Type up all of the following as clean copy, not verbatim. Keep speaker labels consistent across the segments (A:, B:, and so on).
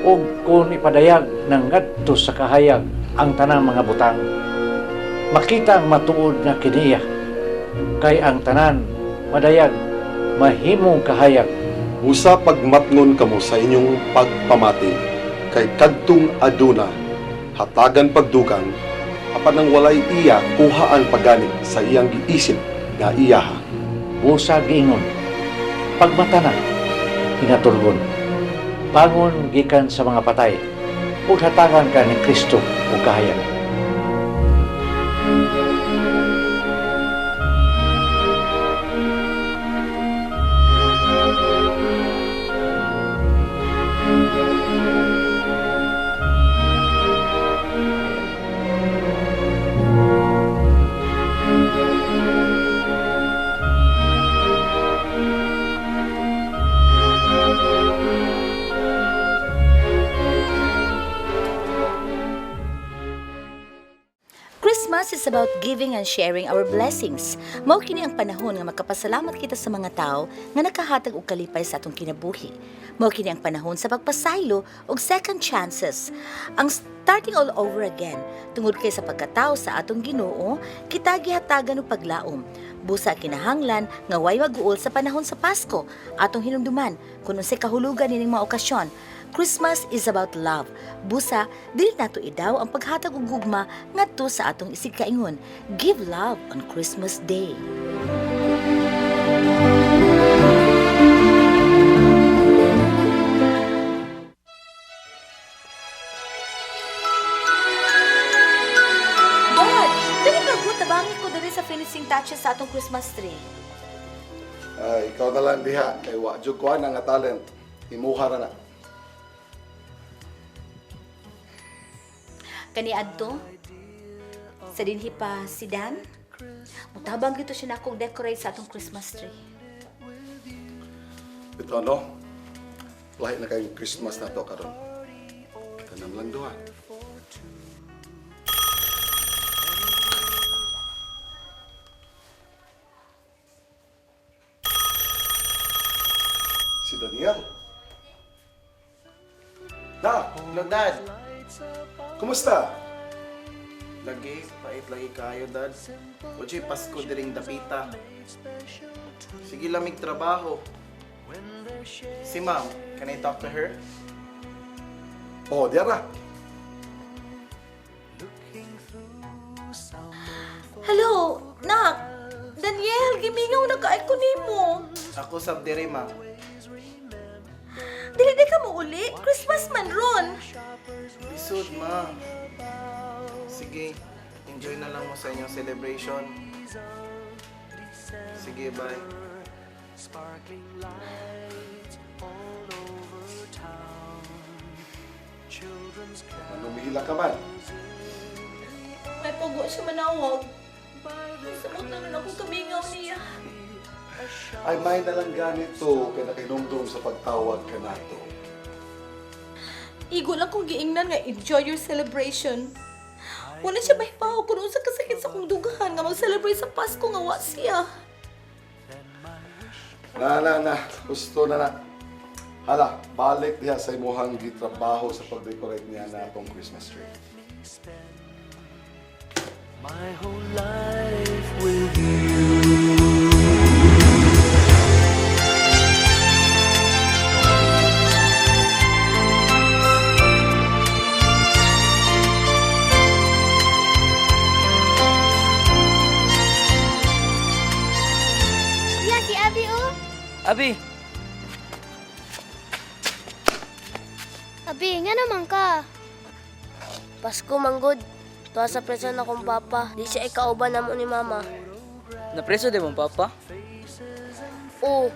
A: ug kung ipadayag ng ngadto sa kahayag ang tanang mga butang, makita ang matuod nga kiniya, kay ang tanan madayag mahimong kahayag.
B: Busa pagmatngon kamo sa inyong pagpamati, kay kadtong aduna, hatagan pagdugang, apan nang walay iya kuhaan pagani sa iyang giisip nga iyaha.
A: Busa giingon, pagmata na, hinaturgon, bangon gikan sa mga patay, ug hatagan ka ni Kristo o kahayag.
C: Christmas is about giving and sharing our blessings. Mao kini ang panahon nga magkapasalamat kita sa mga tao nga nakahatag og kalipay sa atong kinabuhi. Mao kini ang panahon sa pagpasaylo og second chances. Ang starting all over again tungod kay sa pagkatao sa atong Ginoo, kita gihatagan og paglaom. Busa kinahanglan nga way mag-uol sa panahon sa Pasko atong hinumduman kun unsay kahulugan nining mga okasyon. Christmas is about love. Busa, dili nato idaw ang paghatag og gugma ngadto sa atong isig kaingon. Give love on Christmas Day. Dad, dili ka good nabangi ko diri sa finishing touches sa atong Christmas tree.
B: Ay, ikaw na lang diha, kay wa jud ko nga talent. Imuha ra na.
C: Kani adto sa dinhi pa si Dan, mutabang gito siya na akong decorate sa atong Christmas tree.
B: Ito ano? Lahi na kayong Christmas na to karon. Kanam lang duha. Si Daniel.
D: Hello, Dad.
B: Kumusta?
D: Lagi, pait lagi kayo, Dad. Uchi, Pasko diring dapita. Sige lamig trabaho. Si Ma'am, can I talk to her?
B: Oh, diara.
C: Hello, Nak! Daniel, gimingaw na kaay ko nimo.
D: Ako sab diri, Ma.
C: Dili di ka mo uli, Christmas man ron.
D: Lisod, Ma. Sige, enjoy na lang mo sa inyong celebration. Sige, bye.
B: Manumihila ka man.
C: May pago siya manawag. Samot na rin ako kamingaw niya.
B: Ay, may na lang ganito kaya nakinumdum sa pagtawag ka nato.
C: Igo lang kong giingnan nga enjoy your celebration. Wala siya mahipaw kung sa kasakit sa kong dugahan nga mag-celebrate sa Pasko nga wa siya.
B: Na. Gusto na na. Hala, balik diha sa imuhang gitrabaho sa pag-decorate niya na atong Christmas tree.
E: My whole life with you.
F: Ya, si Abi oh.
G: Abi,
F: Abi, nga naman ka.
H: Pasko manggod. Tuwa sa preso na kong papa. Di siya ikauban namo ni mama.
G: napreso di mong papa?
H: Oo.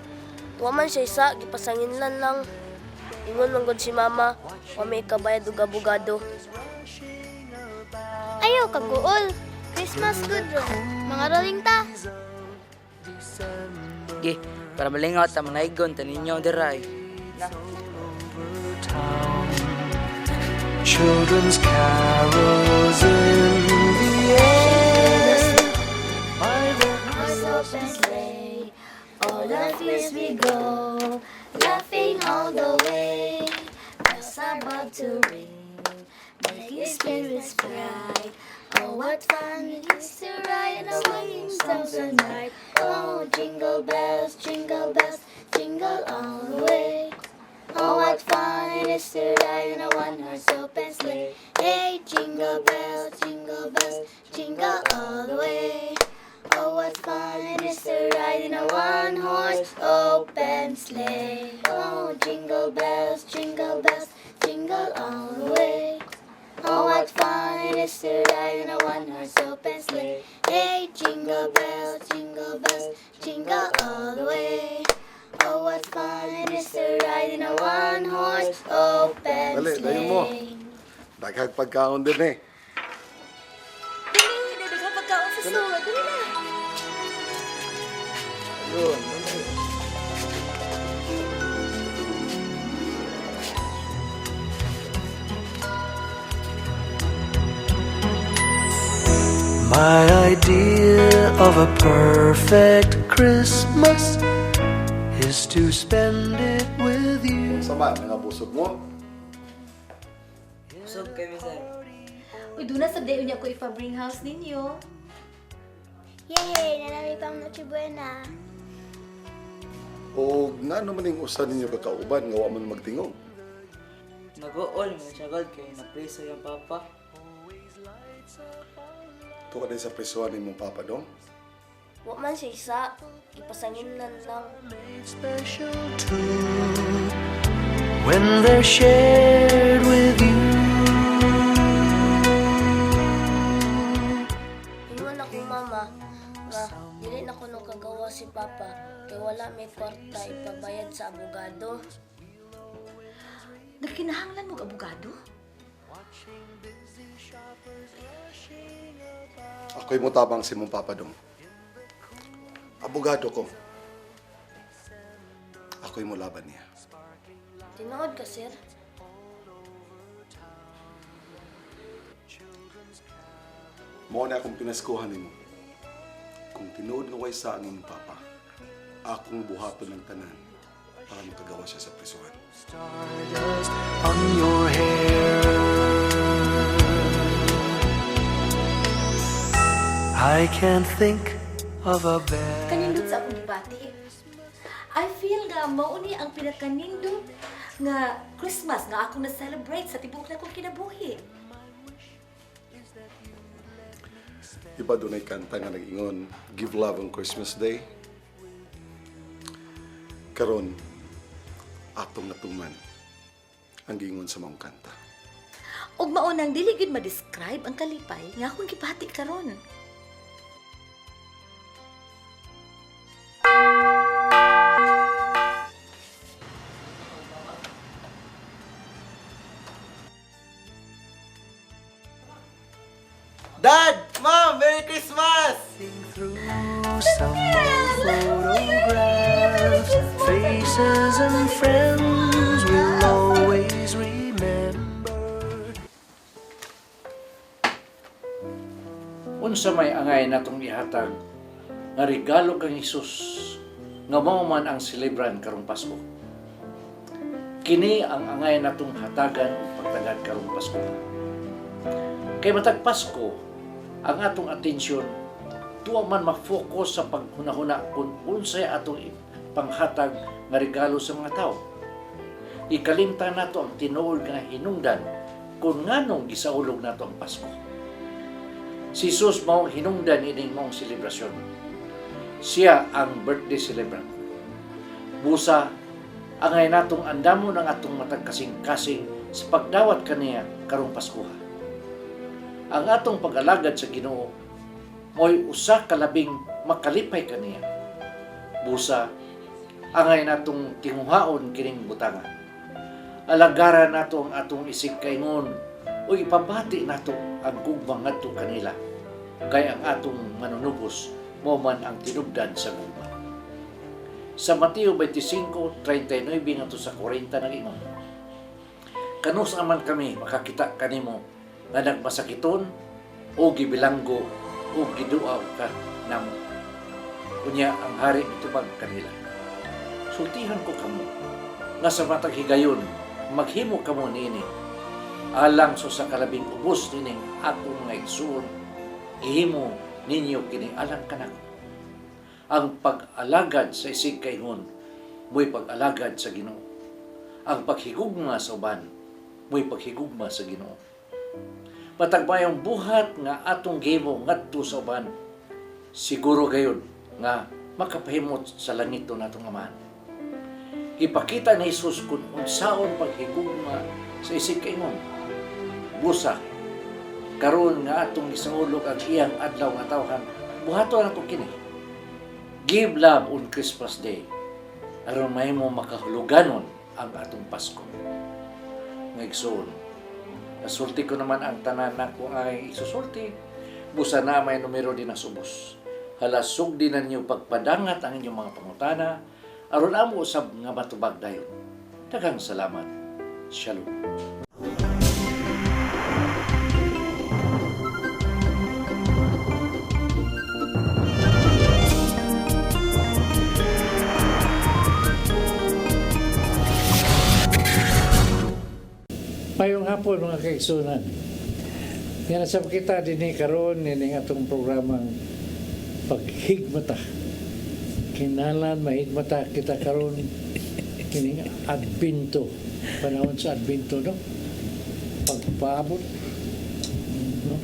H: Tuwa man siya isa. Gipasanginlan lang. Ingon manggod si mama. Wa may kabayad og abogado.
F: Ayaw kaguol. Christmas good ron. Mga rolling ta.
G: Gi, para malingaw ta mga igon taninyo diray.
E: Children's carols in the air. By the
C: open sleigh, all the fields we go, laughing all the way. Just above
F: to ring. Make your spirits bright. Oh, what fun it is to ride in a swinging Samson ride. Oh, jingle bells, jingle all the way. Oh, what fun it is to ride in a one-horse open sleigh. Hey, jingle bells, jingle all the way. Oh, what fun it is to ride in a one-horse open sleigh. Oh, jingle bells, jingle all the way. Oh, what fun it is to ride in a one-horse open sleigh. Hey, jingle bells, jingle all the way. Oh, what fun it is to ride in a one-horse open
B: Dali, dayo mo.
F: sleigh.
B: Daghang pagkaon din eh.
C: Dali, dagang pagkaon sa store. Dali na.
B: Ayun.
E: My idea of a perfect Christmas is to spend it with you.
B: Sama, nangabusog mo.
G: Usog kami, sir.
C: Uy, doon na sa day niya ko ipa-bring house ninyo.
F: Yay! Nanami pang Noche Buena.
B: O nga naman yung usa ninyo kakauban, nga wa man magtingog.
G: Nag-o-all mo siya, God, kaya na-preso yung papa.
B: Ito ka din sa presuhan ni mong papa dong.
H: Wa man siya isa, ipasanginan lang.
E: Made special too when they're shared with you.
H: Ingon ako mama nga dili na ko nung kagawa si papa kay wala may kwarta ipabayad sa abogado.
C: Nagkinahanglan mo abogado?
B: Ako'y mutabang si mong papa dong. Abogado ko. Ako'y mulaban niya.
H: Tinuod ka, sir.
B: Mao na akong pinaskuhan nimo. Kung tinuod nga way sa ang imong papa, akong buhaton ng tanan para makagawa siya sa prisuhan.
E: Stardust on your hair. I can't think of a better.
C: Kanindot sa akong gibati. I feel nga mauni ang pinakanindot nga Christmas nga ako na-celebrate sa tibok na kong kinabuhi.
B: Iba doon ay kanta nga nag-ingon, Give Love on Christmas Day. Karon, atong natuman ang gingon sa mong kanta.
C: Og maunang dili gyud ma-describe ang kalipay nga akong gibati karon.
D: Dad! Mom! Merry Christmas!
E: Through some old photographs, faces and friends we'll always remember.
A: Unsa may angay natong ihatag nga regalo kang Hesus nga mao man ang celebran karong Pasko. Kini ang angay natong hatagan pagtagad karong Pasko. Kay matag Pasko, ang atong atensyon tuwa man ma-focus sa paghunahuna kung unsay atong panghatag nga regalo sa mga tao. Ikalimtan nato ang tinuod nga hinungdan kung nganong gisaulog nato ang Pasko. Si Jesus mao hinungdan ining mong selebrasyon. Siya ang birthday celebrant. Busa, angay natong andamo ng atong matag kasing-kasing sa pagdawat kaniya karong Paskuha. Ang atong pag-alagad sa Ginoo mo'y usa ka labing makalipay kaniya. Busa, angay natong tinguhaon kining butanga. Alagaran nato ang atong isig kaingon o ipabati nato ang gugmang ngadto kanila. Kay ang atong manunubos mo man ang tinubdan sa gugma. Sa Mateo 25:39 ngadto sa 40 nag-ingon, kanus aman kami makakita kanimo nga nagmasakiton o gibilanggo o giduaw ka namo. Unya ang hari mitubag kanila. Sultihan ko kamo nga sa matag higayon maghimo kamo niini Alang so sa kalabing ubos nining akong nga igsuon, ihimo ninyo kini alang kanako. Ang pag-alagad sa isig kayhon, mo'y pag-alagad sa Ginoo. Ang paghigugma sa uban, mo'y paghigugma sa Ginoo. Matagbayang buhat nga atong gimo ngadto sa uban, siguro gayon nga makapahimot sa langit to natong amahan. Ipakita ni Jesus kung unsaon paghigugma sa isig kayhon. Busa, karon nga atong gisaulog ang iyang adlaw nga tawhan, buhato na ito kini. Give love on Christmas Day aron may mo makahuluganon ang atong Pasko. Ngayon, nasulti ko naman ang tanan na kung ay isusulti, busa na may numero din ang subos. Halasog din ninyo pagpadangat ang inyong mga pangutana, aron amo usab nga matubag dayon. Daghang salamat. Shalom. Mayong hapon mga kaigsunan. Yan sa kita din karon nining atong programang paghigmata. Kinalan mahigmata kita karon kining Adbento. Panahon sa Adbento, no? Pagpaabot. No?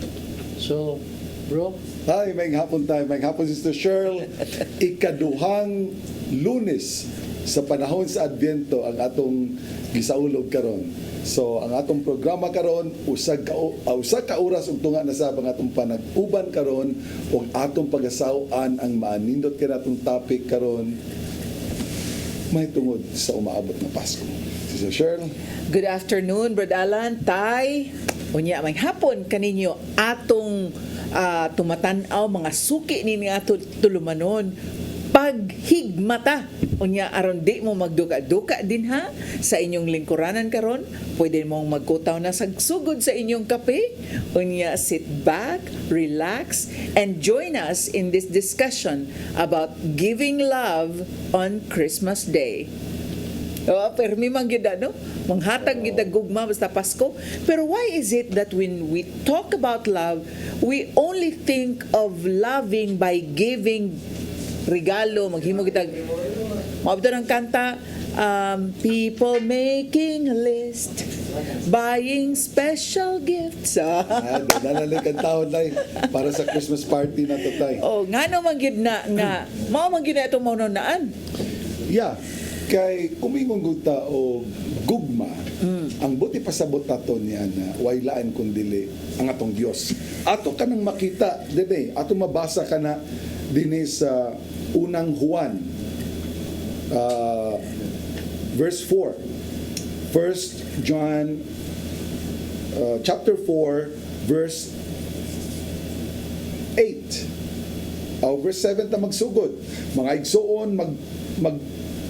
A: So, bro,
I: Hi, may hapon tayo. May hapon, Sister Cheryl. Ikaduhang Lunes sa panahon sa Advento ang atong gisaulog karon. So, ang atong programa karon usa ka oras ug tunga na sa ang atong panag-uban karon ug atong pagasaw-an ang maanindot kay natong topic karon may tungod sa umaabot na Pasko. Sister Cheryl.
J: Good afternoon, Brad Alan, Tay. Unya, may hapon kaninyo atong tumatan-aw mga suki ni ato tulumanon paghigmata. Unya aron di mo magduka-duka din ha sa inyong lingkuranan karon. Pwede mong magkutaw na sagsugod sa inyong kape. Unya sit back, relax, and join us in this discussion about giving love on Christmas Day. Permi man gid no? Manghatag gid gugma basta Pasko. Pero why is it that when we talk about love, we only think of loving by giving regalo, maghimo kita maabot ng kanta, people making a list, buying special gifts.
I: Nanalik ang taon tay para sa Christmas party na to tay.
J: Oh, ngano man gid na nga mao man gid na itong maunaan.
I: Yeah, kay kumingon gud ta og gugma. Ang buti pasabot nato niya na waylaan kundili ang atong Dios. Ato kanang makita dinhi, ato mabasa kana dinhi sa unang Juan verse 4. 1 John chapter 4 verse 8. Verse 7 ta magsugod. Mga igsoon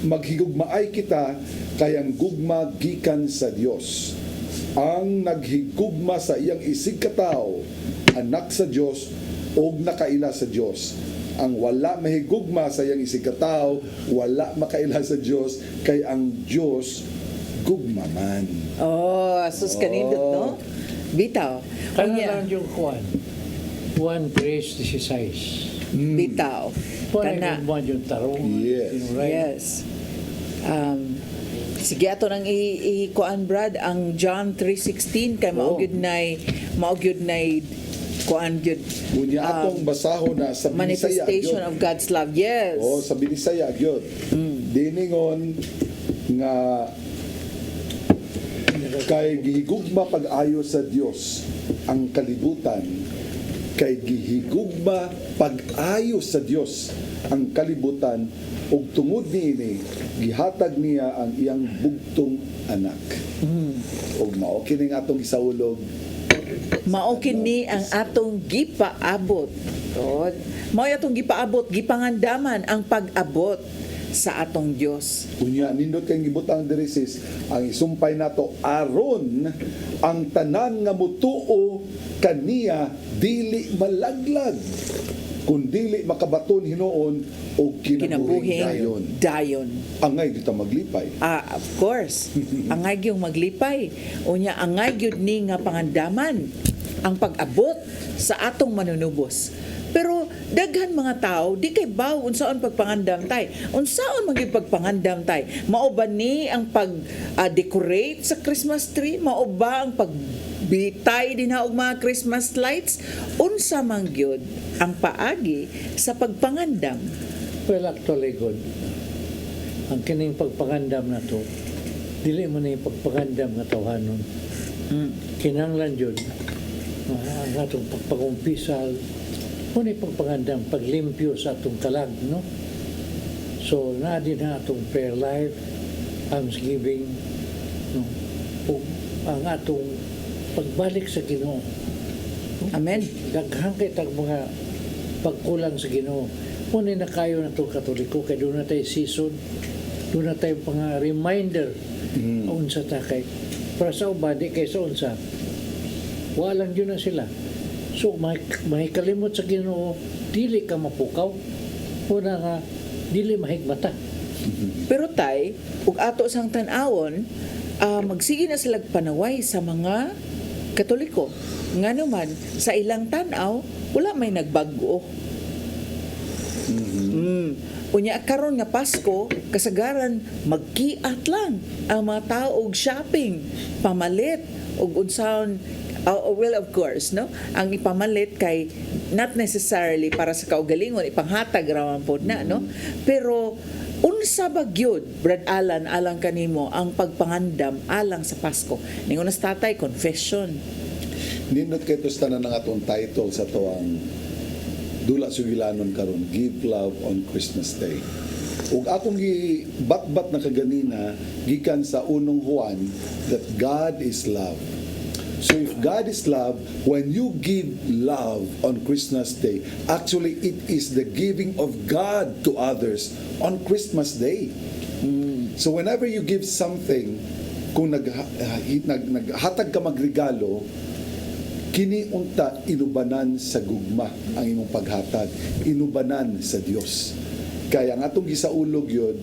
I: maghigugmaay kita kay ang gugma gikan sa Dios. Ang naghigugma sa iyang isig katawo, anak sa Dios og nakaila sa Dios. Ang wala mahigugma sa iyang isig katawo, wala makaila sa Dios kay ang Dios gugma man.
J: Oh, sus kanindot no? Bitaw.
A: kana
J: Unya,
A: lang yung Juan 3:16.
J: bitaw.
A: Kana
J: Kana.
A: mo yung tarong.
I: Yes.
J: Yes. Sige ato nang i-kuan Brad ang John 3:16 kay maugyud nay kuan gyud
I: Unya atong basahon na sa Binisaya
J: manifestation
I: gyud.
J: of God's love. Yes.
I: Oh, sa Binisaya gyud. Diningon nga kay gihigugma pag-ayo sa Dios ang kalibutan, kay gihigugma pag-ayo sa Dios ang kalibutan, ug tungod niini gihatag niya ang iyang bugtong anak. Ug mao kini nga atong gisaulog.
J: Mao kini ang atong gipaabot. Oh, mao atong gipaabot, gipangandaman ang pag-abot sa atong Dios.
I: Unya nindot kay gibutang diri sis ang isumpay nato aron ang tanan nga mutuo kaniya dili malaglag. kun dili makabaton hinuon o kinabuhi dayon.
J: dayon.
I: Angay kita maglipay.
J: Of course. Angay yung maglipay. Unya angay gyud ni nga pangandaman ang pag-abot sa atong manunubos. Pero daghan mga tao di kay baw unsaon pagpangandam tay. Unsaon maging pagpangandam tay? Mao ba ni ang pag-decorate sa Christmas tree? Mao ba ang pagbitay din og mga Christmas lights? Unsa man gyud ang paagi sa pagpangandam?
A: Well, actually, God, ang kining pagpangandam na to, dili mo na yung pagpangandam nga tawhanon. Kinanglan yun, ang atong pagpagumpisal, muna yung pagpangandam, paglimpyo sa atong kalag, no? So, na din na atong prayer life, thanksgiving, no? O, ang atong pagbalik sa Ginoo.
J: Amen.
A: Daghang kay tag mga pagkulang sa Ginoo. Muna na kayo na itong Katoliko, kaya doon na tayo season, doon na tayo mga reminder, unsa ta kay. Para sa uba, di kay sa unsa, walang yun na sila. So, may kalimot sa Ginoo, dili ka mapukaw, una nga, dili mahigmata.
J: Pero tay, ug ato sang tan-awon, magsige na sila panaway sa mga Katoliko. Nga naman, sa ilang tanaw, wala may nagbago. Unya karon nga Pasko, kasagaran magkiat lang ang mga tao og shopping, pamalit og unsaon. Well, of course, no? Ang ipamalit kay not necessarily para sa kaugalingon, ipanghatag raman pod na, no? Pero unsa ba gyud, Brad Alan, alang kanimo ang pagpangandam alang sa Pasko? Ningon nas tatay, confession.
I: Nindot kay tos tanan ng atong title sa tuwang dula sugilanon karon, Give Love on Christmas Day. Ug akong gibatbat na kaganina gikan sa unong Juan that God is love. So if God is love, when you give love on Christmas Day, actually it is the giving of God to others on Christmas Day. So whenever you give something, kung naghatag ka magregalo, kini unta inubanan sa gugma ang imong paghatag, inubanan sa Dios. Kaya ang atong gisaulog yun,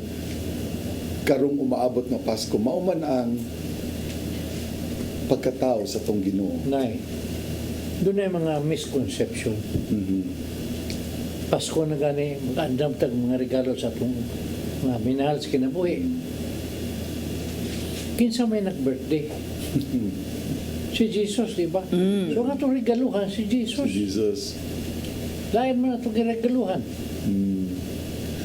I: karong umaabot na Pasko, mauman ang pagkatao sa tong Ginoo.
A: Nay, doon na yung mga misconception. Pasko na gani, mag-andam tag mga regalo sa atong mga minahal sa kinabuhi. Kinsa may nag-birthday? Si Jesus, di ba? So nga itong regaluhan, si Jesus.
I: Jesus.
A: Lain mo na itong regaluhan.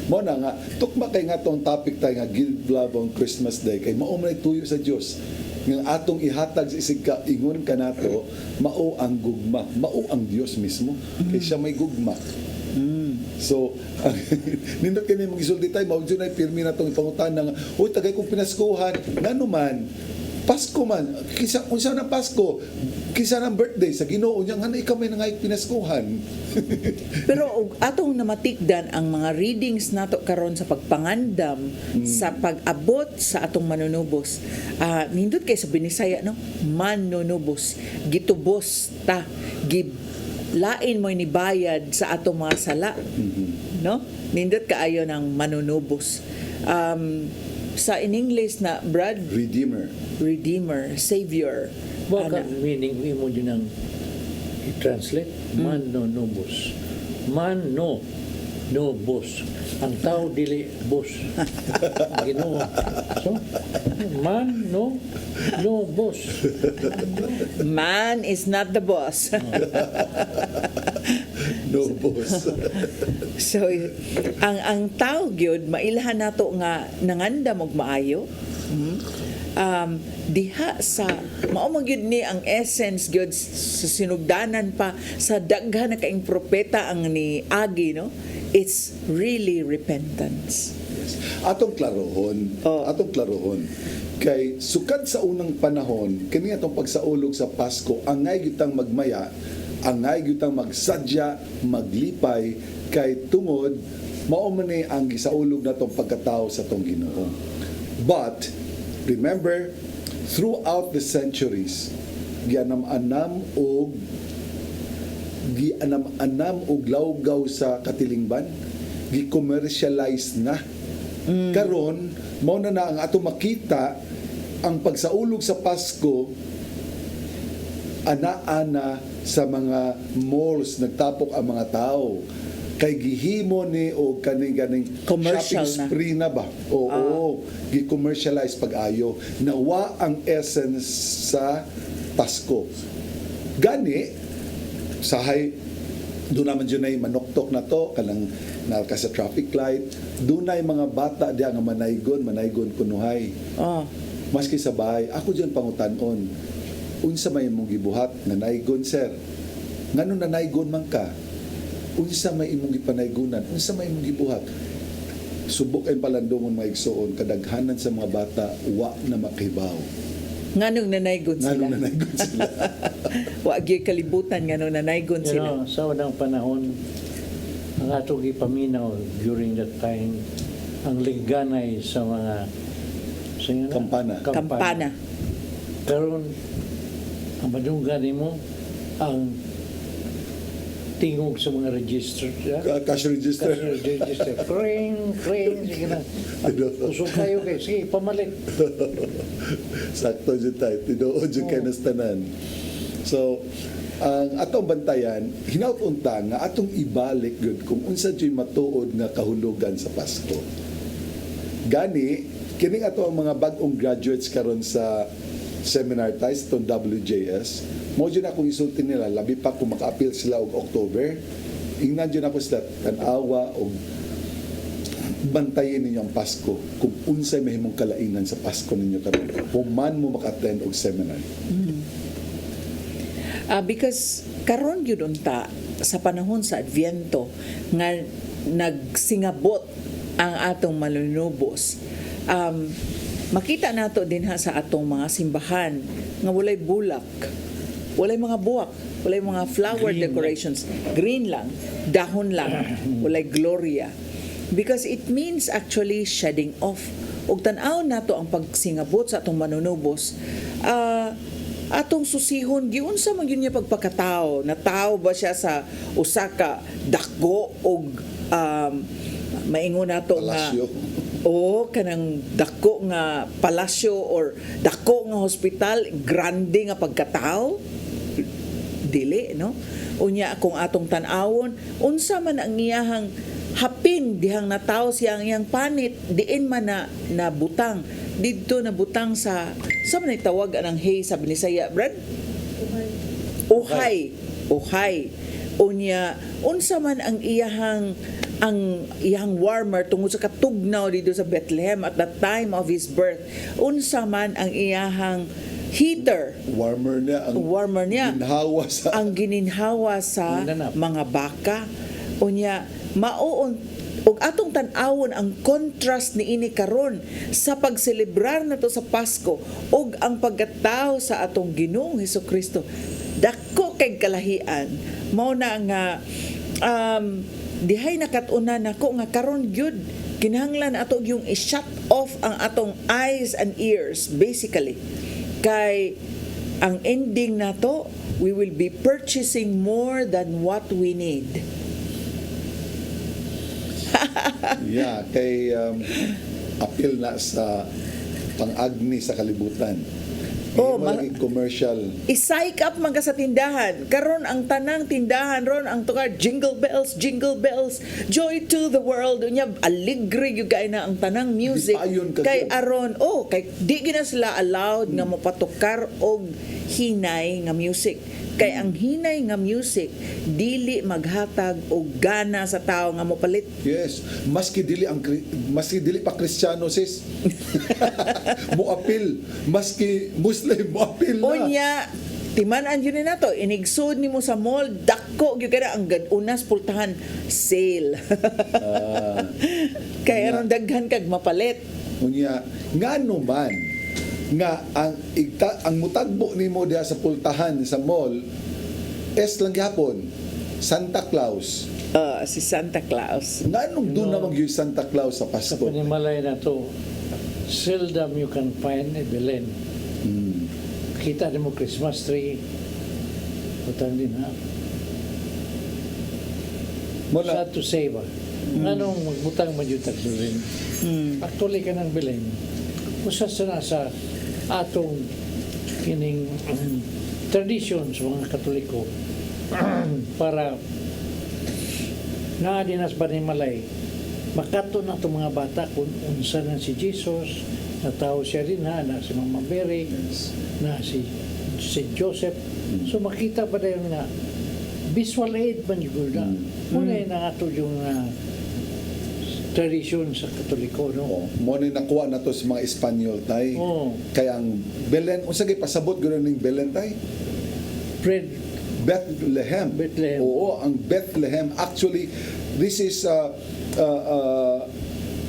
I: Mo na nga, tukma kay nga tong topic tayo nga Give Love on Christmas Day, kay mao man tuyo sa Dios nga atong ihatag sa isig ka ingon kanato, mao ang gugma, mao ang Dios mismo, kay siya may gugma. So, nindot kini magisulti tayo, mao jud ay pirmi na tong ipangutan nga, uy tagay kong pinaskuhan, ngano man Pasko man, kisa unsa na Pasko, kisa ng birthday sa Ginoo nya nga ikaw may nangay pinaskuhan.
J: Pero atong namatikdan ang mga readings nato karon sa pagpangandam sa pag-abot sa atong manunubos. Nindot kay sa Binisaya, no? Manunubos, gitubos ta, lain mo ni bayad sa atong mga sala. No? Nindot kaayo ng manunubos. Sa in English na Brad, Redeemer, Savior.
A: Baka meaning mo din ang i-translate, man no nobos. Man no bos. Ang tao dili bos. Ginoo. So, man no bos.
J: Man is not the boss.
I: No boss.
J: So ang tao gyud mailahan nato nga nangandam og maayo. Diha sa mao man gyud ni ang essence gyud sa sinugdanan pa sa daghan na kaing propeta ang ni Agi, no? It's really repentance.
I: Atong klarohon. Kay sukad sa unang panahon, kini atong pagsaulog sa Pasko, angay gyutang magmaya, angay gyutang magsadya, maglipay kay tungod mao man ni ang gisaulog natong pagkatao sa tong Ginoo. But remember, throughout the centuries, gianam-anam og gianam-anam og lawgaw sa katilingban, gi-commercialize na. Karon mao na ang ato makita ang pagsaulog sa Pasko ana-ana sa mga malls, nagtapok ang mga tao kay gihimo ni o kaning
J: Commercial
I: shopping
J: na.
I: spree na ba? Oo, gi-commercialize pag-ayo. Nawa ang essence sa Pasko. Gani, sahay, doon naman dyan ay manoktok na to, kanang nalka sa traffic light, doon ay mga bata diya nga manaygon kunuhay.
J: Oh.
I: Maski sa bahay, ako dyan pangutanon, unsa may imong gibuhat, nanaygon sir, ngano nanaygon man ka, unsa may imong gipanaygunan, unsa may imong gibuhat, subok ay palandungon mga igsoon, kadaghanan sa mga bata, wa na makibaw.
J: Nganong nanaygon sila.
I: Nganong nanaygon sila.
J: Wa gyud kalibutan nganong nanaygon
A: You
J: sila.
A: know, sa unang panahon, ang atong ipaminaw during that time, ang ligganay sa mga
I: Kampana.
J: Kampana.
A: Karon ang madunggan mo ang tingog sa mga register.
I: Cash register.
A: Cash register. Kring, sige na. Usog kayo kayo. Sige, pamalit.
I: Sakto dyan tayo. Tinuod dyan kayo nastanan. So, ang atong bantayan, hinaut-unta nga atong ibalik good kung unsa dyan matuod nga kahulugan sa Pasko. Gani, kining ato ang mga bagong graduates karon sa seminar ties itong WJS, mo dyan akong isulti nila, labi pa kung maka-appeal sila og October, ingnan dyan ako sila tanawa o bantayin ninyo ang Pasko kung unsay mahimong kalainan sa Pasko ninyo karon. Human mo maka-attend og seminar.
J: Because karon gyud unta sa panahon sa Adviento nga nagsingabot ang atong manunubos. Makita nato din ha sa atong mga simbahan nga walay bulak, walay mga buwak, walay mga flower
A: Green
J: decorations, green lang, dahon lang, walay gloria. Because it means actually shedding off. Ug tan-aw nato ang pagsingabot sa atong manunubos, atong susihon giunsa man gyud niya pagpakatao, na tao ba siya sa usa ka dako og maingon nato nga
I: Palasyo.
J: o kanang dako nga palasyo or dako nga hospital, grande nga pagkatao, dili, no? Unya kung atong tan-awon, unsa man ang iyahang hapin dihang nataw siyang iyang panit, diin man na nabutang didto nabutang sa man tawag anang hay sa Binisaya, Brad? Uhay. Unya unsa man ang iyahang warmer tungod sa katugnaw dito sa Bethlehem at the time of his birth, unsa man ang iyahang heater,
I: Warmer niya ginhawa sa
J: ang gininhawa sa
A: Nanap.
J: mga baka. Unya maoon ug atong tan-awon ang contrast niini karon sa pagselebrar nato sa Pasko ug ang pagkatao sa atong Ginoong Hesukristo. Dako kay kalahian. Mao na nga dihay nakatuna nako nga karon gyud kinahanglan ato yung i-shut off ang atong eyes and ears basically, kay ang ending nato, we will be purchasing more than what we need.
I: kay appeal na sa pang-agni sa kalibutan.
J: Oh,
I: Maging commercial.
J: I-psych up man ka sa tindahan. Karon ang tanang tindahan ron ang tukar jingle bells, joy to the world. Unya aligre gyud kay na ang tanang music.
I: Dipayon ka
J: Kay
I: siya.
J: aron kay di gina sila allowed nga mopatukar og hinay nga music. Kay ang hinay nga music dili maghatag og gana sa tawo nga mopalit.
I: Yes, maski dili pa Kristiyano sis. Mo appeal, maski Muslim mo appeal na.
J: Unya, timan-an yun na to, inigsud nimo sa mall, dako gyud kada ang unas pultahan sale. Kaya aron daghan kag mapalit.
I: Unya, ngano man nga ang mutagbo nimo diha sa pultahan sa mall lang gyapon Santa Claus.
J: Si Santa Claus.
I: Nganong doon na mag Santa Claus sa
A: Sa
I: Pasko?
A: panimalay na to, seldom you can find a Belen. Kita mo Christmas tree, utang din ha.
I: Muna,
A: sa to save. Anong magbutang madyutag rin? Actually ka ng bilin. Usa sa nasa atong kining tradition sa mga Katoliko para naa dinas ba ni malay makato na itong mga bata kung unsa na si Jesus, na tao siya rin na si Mama Mary, na si Joseph. So makita pa rin nga visual aid man yun na. Muna na ato yung tradisyon sa Katoliko, no?
I: mo ni nakuha na to sa mga Espanyol tay.
A: Oh.
I: Kaya ang Belen, unsa gay pasabot gud ning Belen tay?
A: Fred
I: Bethlehem.
A: Bethlehem.
I: Oo, ang Bethlehem. Actually, this is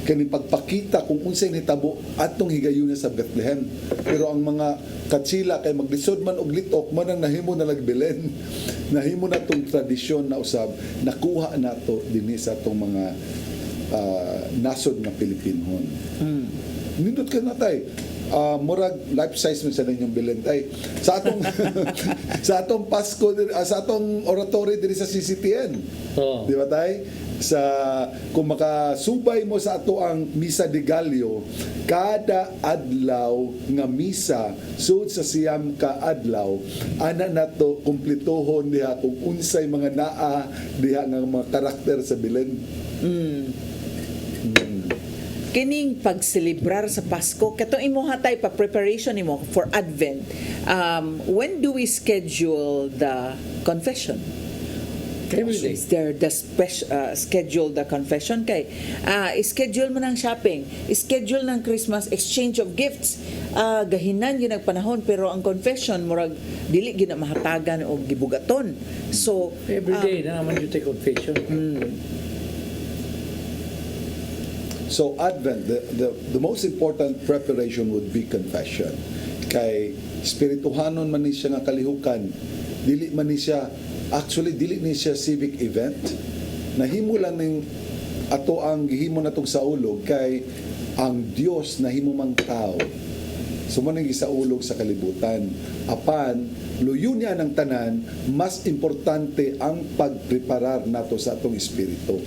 I: kani pagpakita kung unsay nitabo atong higayon sa Bethlehem. Pero ang mga katsila kay maglisod man og litok man ang nahimo na nagbilen. Nahimo na tong tradisyon na usab nakuha nato dinhi sa atong mga nasod nga Pilipinhon. Nindot ka na tay. Murag life size man sa ninyong bilen tay. Sa atong sa atong Pasko sa atong oratory diri sa CCTN.
A: Oh.
I: Di ba tay? Sa kung makasubay mo sa ato ang Misa de Gallo, kada adlaw nga misa sud sa siyam ka adlaw ana nato kumpletohon diha kung unsay mga naa diha nga mga karakter sa bilen.
J: Kining pagselebrar sa Pasko, katong imo hatay pa preparation nimo for Advent. When do we schedule the confession?
A: Every day.
J: Is there the schedule the confession kay schedule mo ng shopping, schedule ng Christmas, exchange of gifts, gahinan yun ang panahon, pero ang confession murag dili gyud na mahatagan og gibugaton. So
A: Every day na naman yung confession.
I: So Advent, the most important preparation would be confession. Kay spirituhanon man ni siya nga kalihukan, dili man ni siya dili ni siya civic event. Nahimo lang ning ato ang gihimo natong saulog kay ang Dios nahimo mang tao. So man ang gisaulog sa kalibutan. Apan luyo niya ng tanan, mas importante ang pagpreparar nato sa atong espiritu.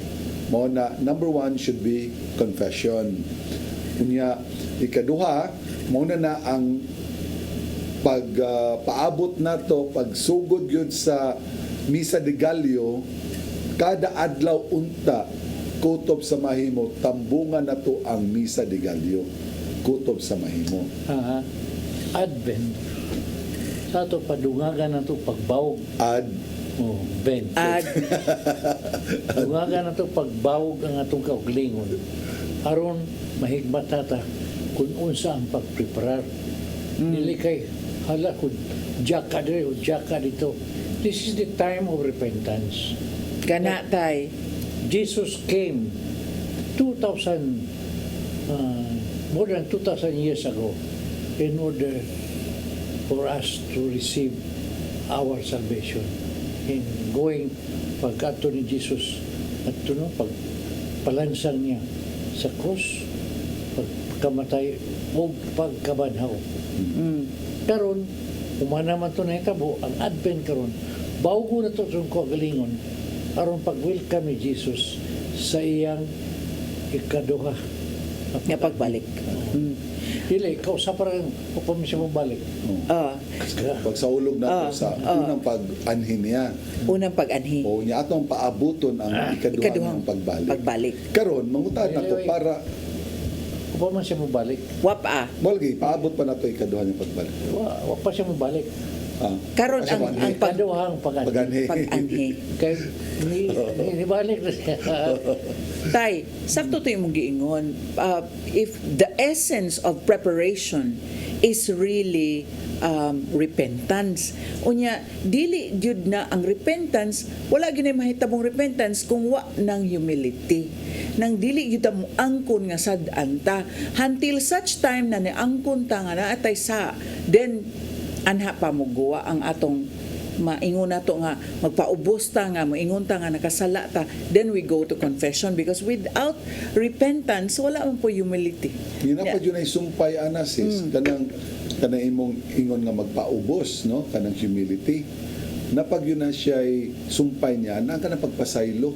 I: Mao na number 1 should be confession. Unya ikaduha mao na ang paabot nato pagsugod gyud sa Misa de Gallo kada adlaw unta kutob sa mahimo tambungan nato ang Misa de Gallo kutob sa mahimo.
A: Advent. Sa ito padungagan na ito pagbawog. Vent. Dungagan na ito pagbawog ang atong kauglingon. Aron mahigmat nata kung unsa ang pagpreparar. Dili kay hala kung jaka dito o jaka dito. This is the time of repentance.
J: kana tay.
A: Jesus came 2,000 more than 2,000 years ago in order for us to receive our salvation. In going pagkato ni Jesus at pagpalansang niya sa krus, pagkamatay o pagkabanhaw. Karon umana man to na itabo ang Advent karon bawgo na to sa kagalingon aron pag-welcome ni Jesus sa iyang ikaduha
J: Nga pagbalik.
A: Dili, kausa parang upang siya mabalik.
I: Pagsaulog nato sa unang pag-anhin niya.
J: Unang pag-anhi.
I: O niya atong paabuton ang ikaduhang pagbalik. Karon mangutad nato para
A: upang man siya mabalik.
J: Wapa.
I: Molgi, paabot pa nato ikaduhang pagbalik.
A: Wa pa siya mabalik.
J: Karon ang
A: Ikaduhang pag-anhi.
J: pag-anhi.
A: Kaya nibalik na siya.
J: Tay, sakto to yung giingon. If the essence of preparation is really repentance, unya dili gyud na ang repentance, wala gyud na mahitabong repentance kung wa ng humility. Nang dili gyud ta mo angkon nga sad-an ta until such time na niangkon ta nga naatay sa, then anha pa mo guwa ang atong maingon nato nga magpaubos ta nga moingon ta nga nakasala ta, then we go to confession, because without repentance wala man po humility.
I: Yun pa yun ay sumpay anasis kanang imong ingon nga magpaubos, no, kanang humility. Napag yun na siya ay sumpay niya na kanang pagpasaylo.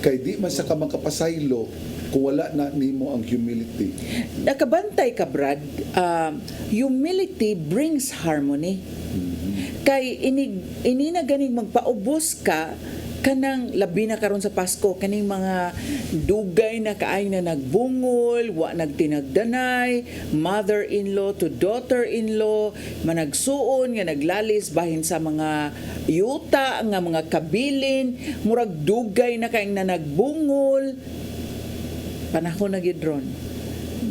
I: Kay di man sa ka makapasaylo kung wala na nimo ang humility.
J: Nakabantay ka, Brad, humility brings harmony. Kay ini na ganing magpaubos ka kanang labi na karon sa Pasko, kaning mga dugay na kaay na nagbungol, wa nagtinagdanay, mother-in-law to daughter-in-law, managsuon nga naglalis bahin sa mga yuta nga mga kabilin, murag dugay na kaayong na nagbungol. Panahon na gyud ron.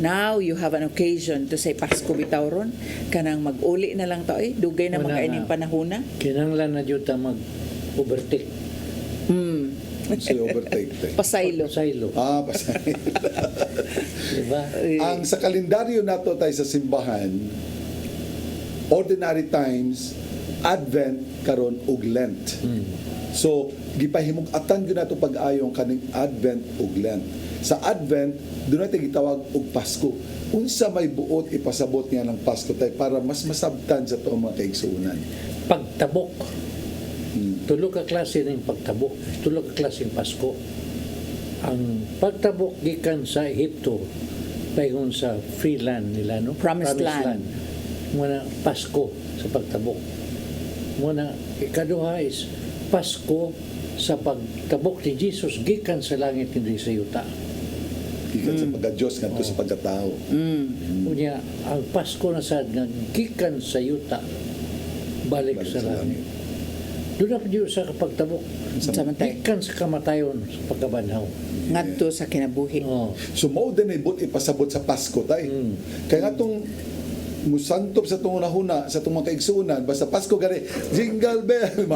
J: Now you have an occasion to say Pasko bitaw ron, kanang mag-uli na lang to dugay na
A: Wala
J: magkaining
A: na.
J: panahona.
A: Kinanglan na jud ta mag-overtake.
I: Say overtake.
J: Pasaylo.
A: Saylo.
I: Pasaylo.
A: Diba?
I: Ang sa kalendaryo nato tayo sa simbahan, ordinary times, Advent karon ug Lent. So gipahimug-atan gyud nato pag-ayong kaning Advent ug Lent. Sa Advent, doon natin gitawag og Pasko. Unsa may buot ipasabot niya ng Pasko tayo para mas masabtan sa tuong mga kaigsuunan.
A: Pagtabok. Tulo ka klase ng pagtabok. Tulo ka klase ng Pasko. Ang pagtabok gikan sa Ehipto, paingon sa free land nila, no?
J: Promised land.
A: Muna Pasko sa pagtabok. Muna ikaduha is Pasko sa pagtabok ni Jesus gikan sa langit hindi sa yuta.
I: Gikan sa pagka-Diyos ngadto sa pagkatao.
A: Unya ang Pasko na sad nga gikan sa yuta balik sa langit. Doon na po sa pagtabok.
J: Samantay.
A: Gikan sa kamatayon sa pagkabanhaw.
J: Ngadto sa kinabuhi.
A: Oh.
I: So mao din ay but ipasabot sa Pasko tay. Kaya nga tong musantop sa tong unahuna sa tong mga kaigsuunan basta Pasko gani jingle bell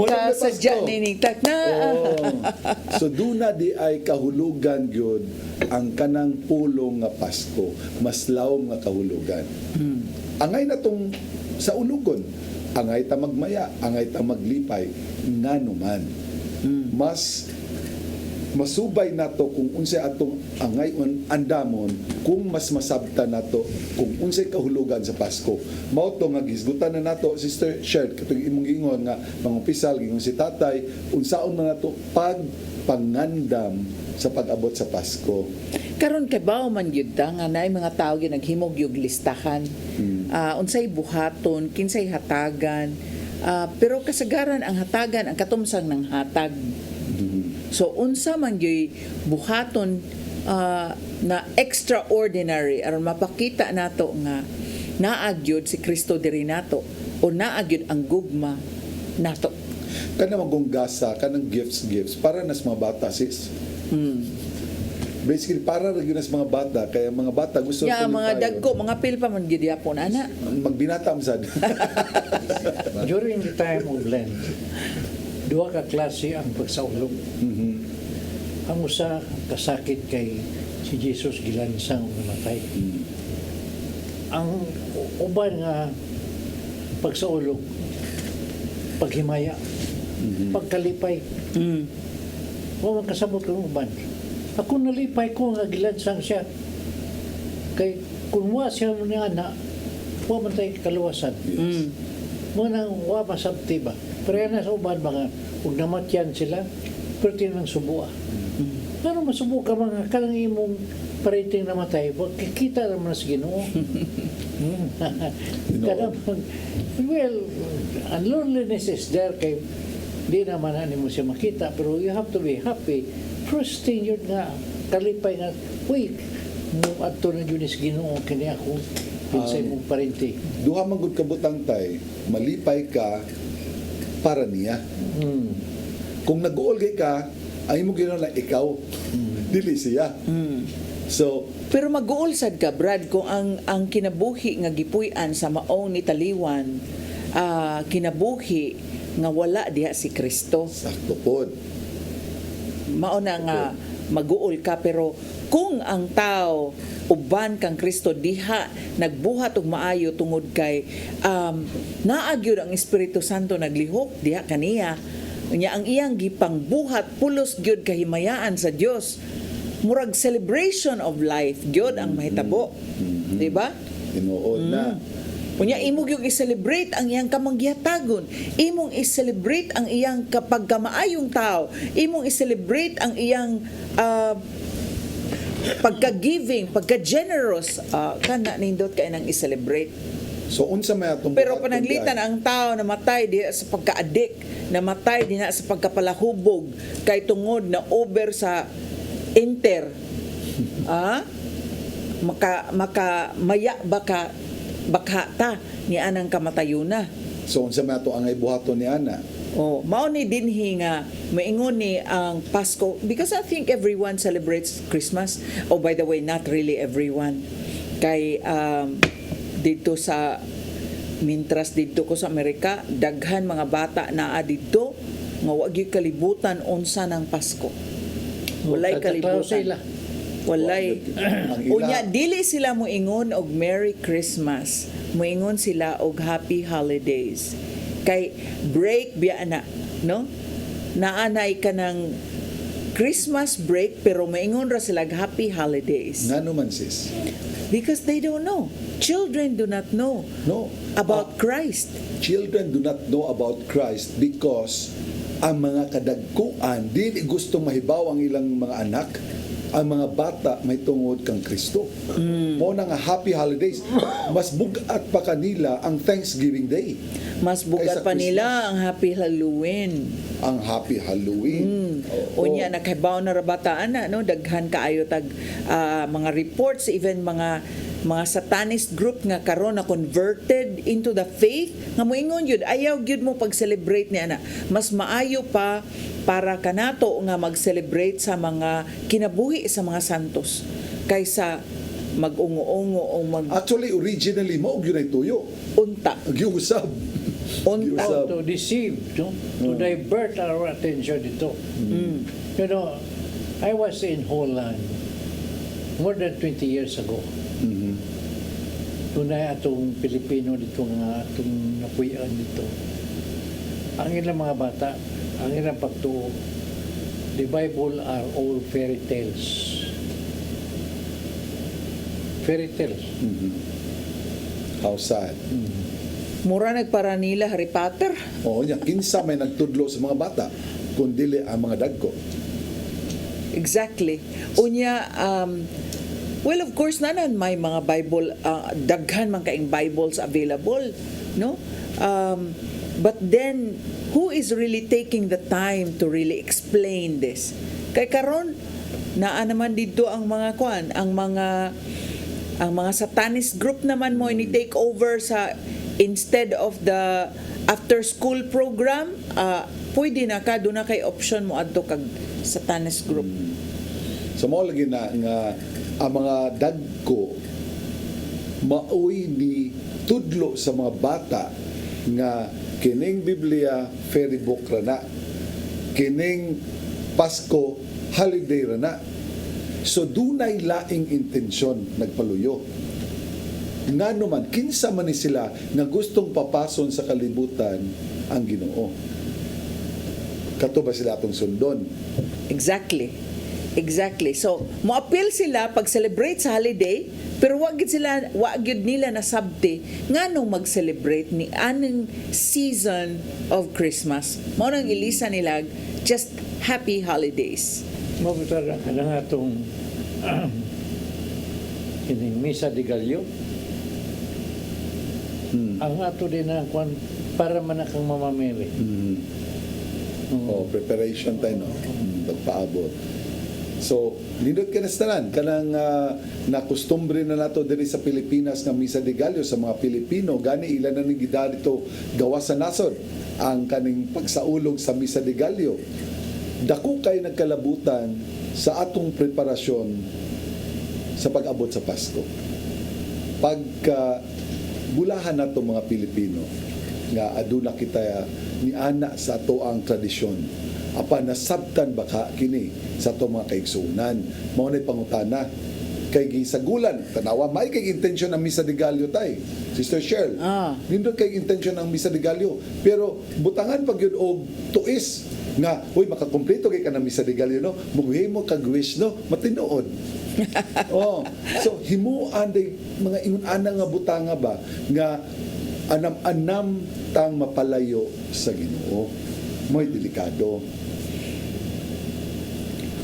J: Ka sadya ninigtak na.
I: So duna di ay kahulugan gyud ang kanang pulong nga Pasko, mas lawom nga kahulugan. Angay na tong sa ulugon, angay ta magmaya, angay ta maglipay nganuman. Mas masubay nato kung unsay atong angay andamon kung mas masabta nato kung unsay kahulugan sa Pasko. Mao to nga gisgutan na nato Sister Sherd katong imong ingon nga mangupisal gingon si tatay unsaon man nato pagpangandam sa pag-abot sa Pasko.
J: Karon kay bao man gyud ta nga naay mga tawo gyud naghimog yung listahan. Unsay buhaton, kinsay hatagan. Pero kasagaran ang hatagan ang katumsang ng hatag. So unsa man gyud buhaton na extraordinary aron mapakita nato nga naagyod si Kristo diri nato o naagyod ang gugma nato.
I: Kana magunggasa kanang gifts para nas mga bata sis. Basically para ra gyud nas mga bata kaya mga bata gusto
J: Ya
I: tuloy
J: mga
I: tayo.
J: dagko, mga pilpa man gyud yapon ana.
I: Magbinatam sad.
A: During the time of Lent, duha ka klase ang pagsaulog. Ang usa kasakit kay si Jesus gilansang namatay. Ang uban nga pagsaulog, paghimaya, pagkalipay. Wa man kasabot kang uban. Ako nalipay ko nga gilansang siya. Kay kung wa siya ni ana, wa man tay kaluwasan. Muna wa masabti ba? Pero yan sa uban mga ug namatyan sila, pero tinang subuan. Pero masubo ka mga kanang imong parating namatay, wag kikita naman sa Ginoo. Well, ang loneliness is there kay di naman ani mo siya makita, pero you have to be happy. First thing yun nga, kalipay nga, uy, mo adto na yun is Ginoo kini ako, pinsay mong parente.
I: Duha man gud kabutang tay, malipay ka para niya. Kung nag-uol kay ka, ay mo ginawa na ikaw. Dili siya. So,
J: Pero mag-uol sad ka, Brad, kung ang kinabuhi nga gipuy-an sa maong ni taliwan, kinabuhi nga wala diha si Kristo.
I: sakto pod.
J: Mao na nga mag-uol ka, pero kung ang tao uban kang Kristo diha nagbuhat og maayo tungod kay naagyud ang Espiritu Santo naglihok diha kaniya nya ang iyang gipangbuhat pulos gyud kahimayaan sa Dios, murag celebration of life gyud ang mahitabo, di ba?
I: Tinuod na.
J: Unya imong yung i-celebrate ang iyang kamangyatagon. Imong i-celebrate ang iyang kapagkamaayong tao. Imong i-celebrate ang iyang pagka-giving, pagka-generous. Kana nindot kay nang i-celebrate.
I: So unsa may atong
J: Pero
I: buhaton
J: pananglitan
I: diay?
J: ang tao namatay diha sa pagka-addict, namatay diha sa pagkapalahubog kay tungod na over sa enter. Maya baka ta ni anang kamatayuna.
I: So unsa may ato ang buhaton ni ana?
J: Oh, mao ni dinhi nga maingon ni ang Pasko because I think everyone celebrates Christmas. Oh, by the way, not really everyone. Kay dito sa mintras dito ko sa Amerika, daghan mga bata naa dito nga wa gyud kalibutan unsa ng Pasko. Walay
A: Tataklaw sila.
J: kalibutan. Walay.
I: Ang ila-
J: Unya dili sila moingon og Merry Christmas. Moingon sila og Happy Holidays. Kay break biya na, no? Naanay ka ng Christmas break pero moingon ra sila og Happy Holidays.
I: Ngano man sis?
J: Because they don't know. Children do not know
I: No.
J: about Christ.
I: Children do not know about Christ because ang mga kadagkuan dili gustong mahibaw ang ilang mga anak. Ang mga bata may tungod kang Kristo. Mo na nga Happy Holidays. Mas bugat pa kanila ang Thanksgiving Day.
J: Mas bugat
I: Kaysa
J: pa
I: Christmas.
J: nila ang Happy Halloween.
I: Ang Happy Halloween. Oo.
J: Unya nakahibaw na rabataan na no daghan kaayo tag mga reports even mga satanist group nga karon na converted into the faith nga moingon yun ayaw gyud mo pag-celebrate ni ana mas maayo pa para kanato nga mag-celebrate sa mga kinabuhi sa mga santos kaysa mag-ungo-ungo o
I: Actually, originally, mo yun ay tuyo.
J: mag-unta
I: Giusab.
J: unta
I: Giusab.
A: To deceive, no? To divert our attention dito. You know, I was in Holland more than 20 years ago. Tunay atong Pilipino dito nga atong napuyan dito. Ang ilang mga bata, ang ilang pagtuo, the Bible are all fairy tales. Fairy tales.
I: How sad.
J: mura nagpara nila Harry Potter.
I: Oo niya, kinsa may nagtudlo sa mga bata, kundili ang mga dagko.
J: Exactly. Unya, well, of course, nanan may mga Bible, daghan man kaing Bibles available, no? But then, who is really taking the time to really explain this? Kay karon naa naman dito ang mga kuan, ang mga satanist group naman mo ini take over sa instead of the after school program, pwede na ka doon na kay option mo adto kag satanist group.
I: So mo lagi na nga ang mga dagko maoy ni tudlo sa mga bata nga kining Biblia fairy book ra na, kining Pasko holiday ra na. So dunay laing intensyon nagpaluyo. Ngano man kinsa man ni sila nga gustong papason sa kalibutan ang Ginoo. Kato ba sila atong sundon?
J: Exactly. So, mo-appeal sila pag-celebrate sa holiday, pero wag gid nila nasabti nganong mag-celebrate ni anong season of Christmas. Mao nang ilisa nila just happy holidays.
A: Mabutar ang atong kining Misa de Gallo. Ang ato din ang kwan para man kang mamamili.
I: Oh, preparation tayo, no? Pagpaabot. So, nindot ka nastanan, kanang nakustumbre na nato diri sa Pilipinas nga Misa de Gallo sa mga Pilipino, gani ilan na ning gida dito gawas sa nasod ang kaning pagsaulog sa Misa de Gallo. Dako kay nagkalabutan sa atong preparasyon sa pag-abot sa Pasko. Pagka bulahan nato mga Pilipino nga aduna kita ni ana sa ato ang tradisyon, apan nasabtan baka kini sa ato mga kaigsunan. Mao nay pangutana kay gisagulan tanawa may kay intensyon ang Misa de Gallo tay Sister Cheryl. Nindot kay intensyon ang Misa de Gallo pero butangan pag yun og tuis nga uy makakumpleto kay kanami sa regalyo no mughi mo kag wish no matinuod. Oh, so himuan day mga ingon ana nga butanga ba nga anam-anam tang mapalayo sa Ginoo. Mo'y delikado.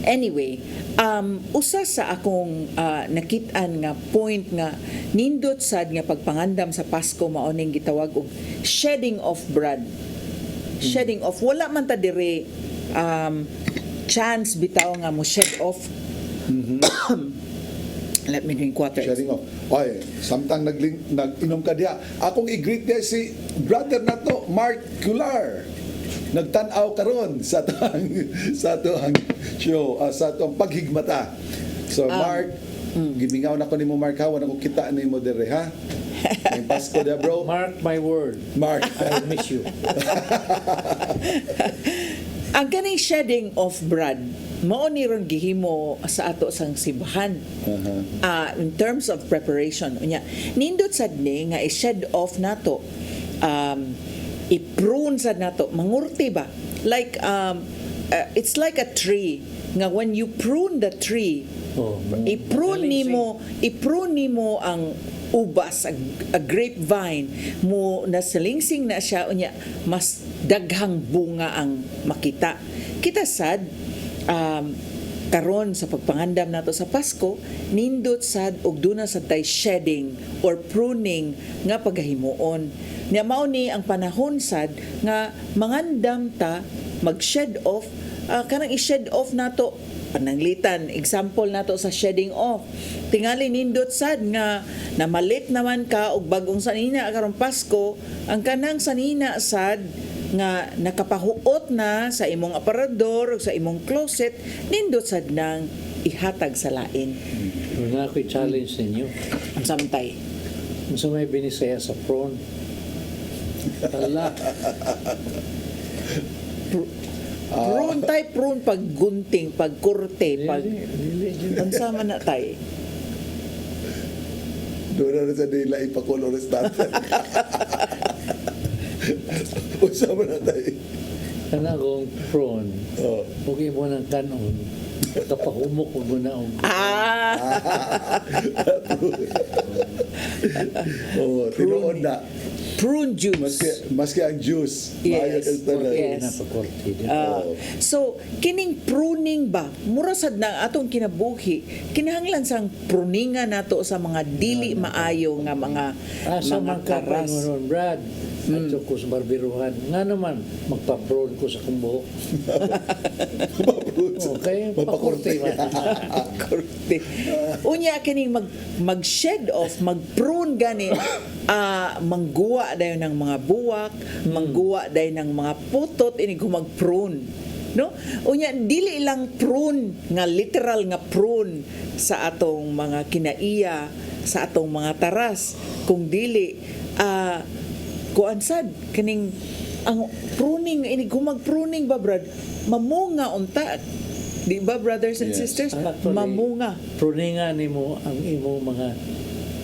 J: Anyway, usa sa akong nakit-an nga point nga nindot sad nga pagpangandam sa Pasko mao ning gitawag og shedding of blood. Shedding off, wala man ta dire chance bitaw nga mo shed off. Let me drink water.
I: Sharing off. Oy, samtang nag-inom ka diha. Akong i-greet niya si brother na to, Mark Cular. Nagtanaw karon sa tuang show, sa tuang paghigmata. So Mark, gimingaw na ko nimo Mark ha, wala ko kita nimo dire ha. May Pasko dia bro.
A: Mark my word.
I: Mark.
A: I'll miss you.
J: Ang kaning shedding of blood mao ni ron gihimo sa ato sang simbahan. In terms of preparation unya nindot sad ni nga i-shed off nato, i-prune sad nato, mangurti ba, like it's like a tree nga when you prune the tree, i-prune nimo ang ubas, a grapevine mo nasalingsing na siya unya mas daghang bunga ang makita. Kita sad karon sa pagpangandam nato sa Pasko nindot sad og duna sad tay shedding or pruning nga pagahimuon. Nya mao ni ang panahon sad nga mangandam ta, mag-shed off, kanang i-shed off nato pananglitan. Example nato sa shedding off, tingali nindot sad nga namalit naman ka og bagong sanina karong Pasko, ang kanang sanina sad nga nakapahuot na sa imong aparador o sa imong closet, nindot sad nang ihatag sa lain.
A: Nga ako'y challenge ninyo.
J: Ang samtay.
A: Kung sa may binisaya sa prawn, tala.
J: Prune pag gunting, pag kurte, pag pansama na tay.
I: Doon na sa nila ipakolor sa usama na tayo.
A: Kana kong prawn, huwag mo ng kanon, kapahumok ko mo na.
I: Tinuod na.
J: Prune juice.
I: Maski ang juice.
J: Yes.
I: Yes.
J: So, kining pruning ba, murasad na atong kinabuhi, kinahanglan sang pruningan nato sa mga dili maayo nga mga karas.
A: Brad, at ko sa barbiruhan. Nga naman, magpa-prawn ko sa kumbuhok. Okay, pakurte man.
J: Kurte. Unya kining mag-shed off, mag-prune gani, mangguwa dayon ng mga buwak, mangguwa dayon ng mga putot, ini ko mag-prune. No? Unya dili lang prune nga literal nga prune sa atong mga kinaiya, sa atong mga taras, kung dili kuansad kining ang pruning ini gumag-pruning ba brad, mamunga unta, di ba brothers and sisters?
A: Actually,
J: mamunga.
A: Pruningan nimo ang imong mga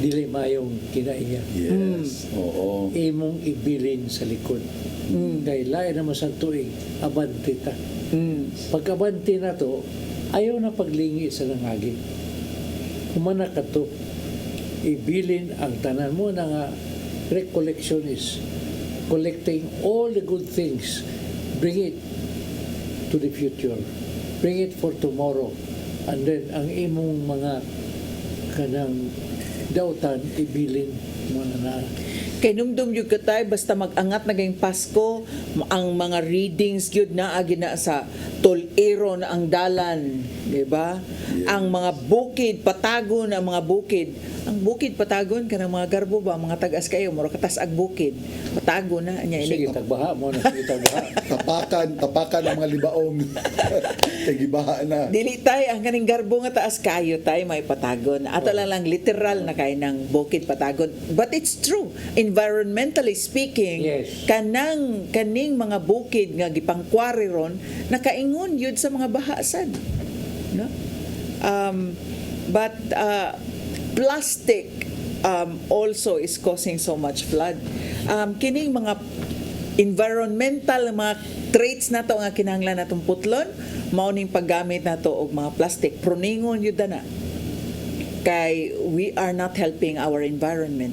A: dili mayong kinaiya.
I: Yes. Oo.
A: Imong ibilin sa likod. Kay lain naman sa tuig, abante ta. Pag-abante na to, ayaw na paglingi sa nangagi. Kumana ka to, ibilin ang tanan mo na nga. Recollection is collecting all the good things, bring it to the future, bring it for tomorrow, and then ang imong mga kanang dautan ibilin mo na.
J: Kay numdum yung katay, basta mag-angat na gayong Pasko, ang mga readings yun na agi na sa tol-ero na ang dalan, di ba? Yes. Ang mga bukid, patagon ang mga bukid. Ang bukid patagon ka ng mga garbo ba, mga tagas kayo, mura katas ag bukid. Patagon na.
A: Sige, tagbaha mo na. Sige, tagbaha.
I: tapakan ang mga libaong. Tagibaha na.
J: Dili tay, ang kaning garbo nga taas kayo tay, may patagon. Ato lang literal na kayo ng bukid patagon. But it's true. Environmentally speaking,
A: yes.
J: kaning mga bukid nga gipangkwari ron, nakaingon yun sa mga bahasad. No? But plastic also is causing so much flood. Kining mga environmental, mga traits nato nga kinahanglan natong putlon, mao ning paggamit nato og mga plastic. Pruningon yun na. Kay we are not helping our environment.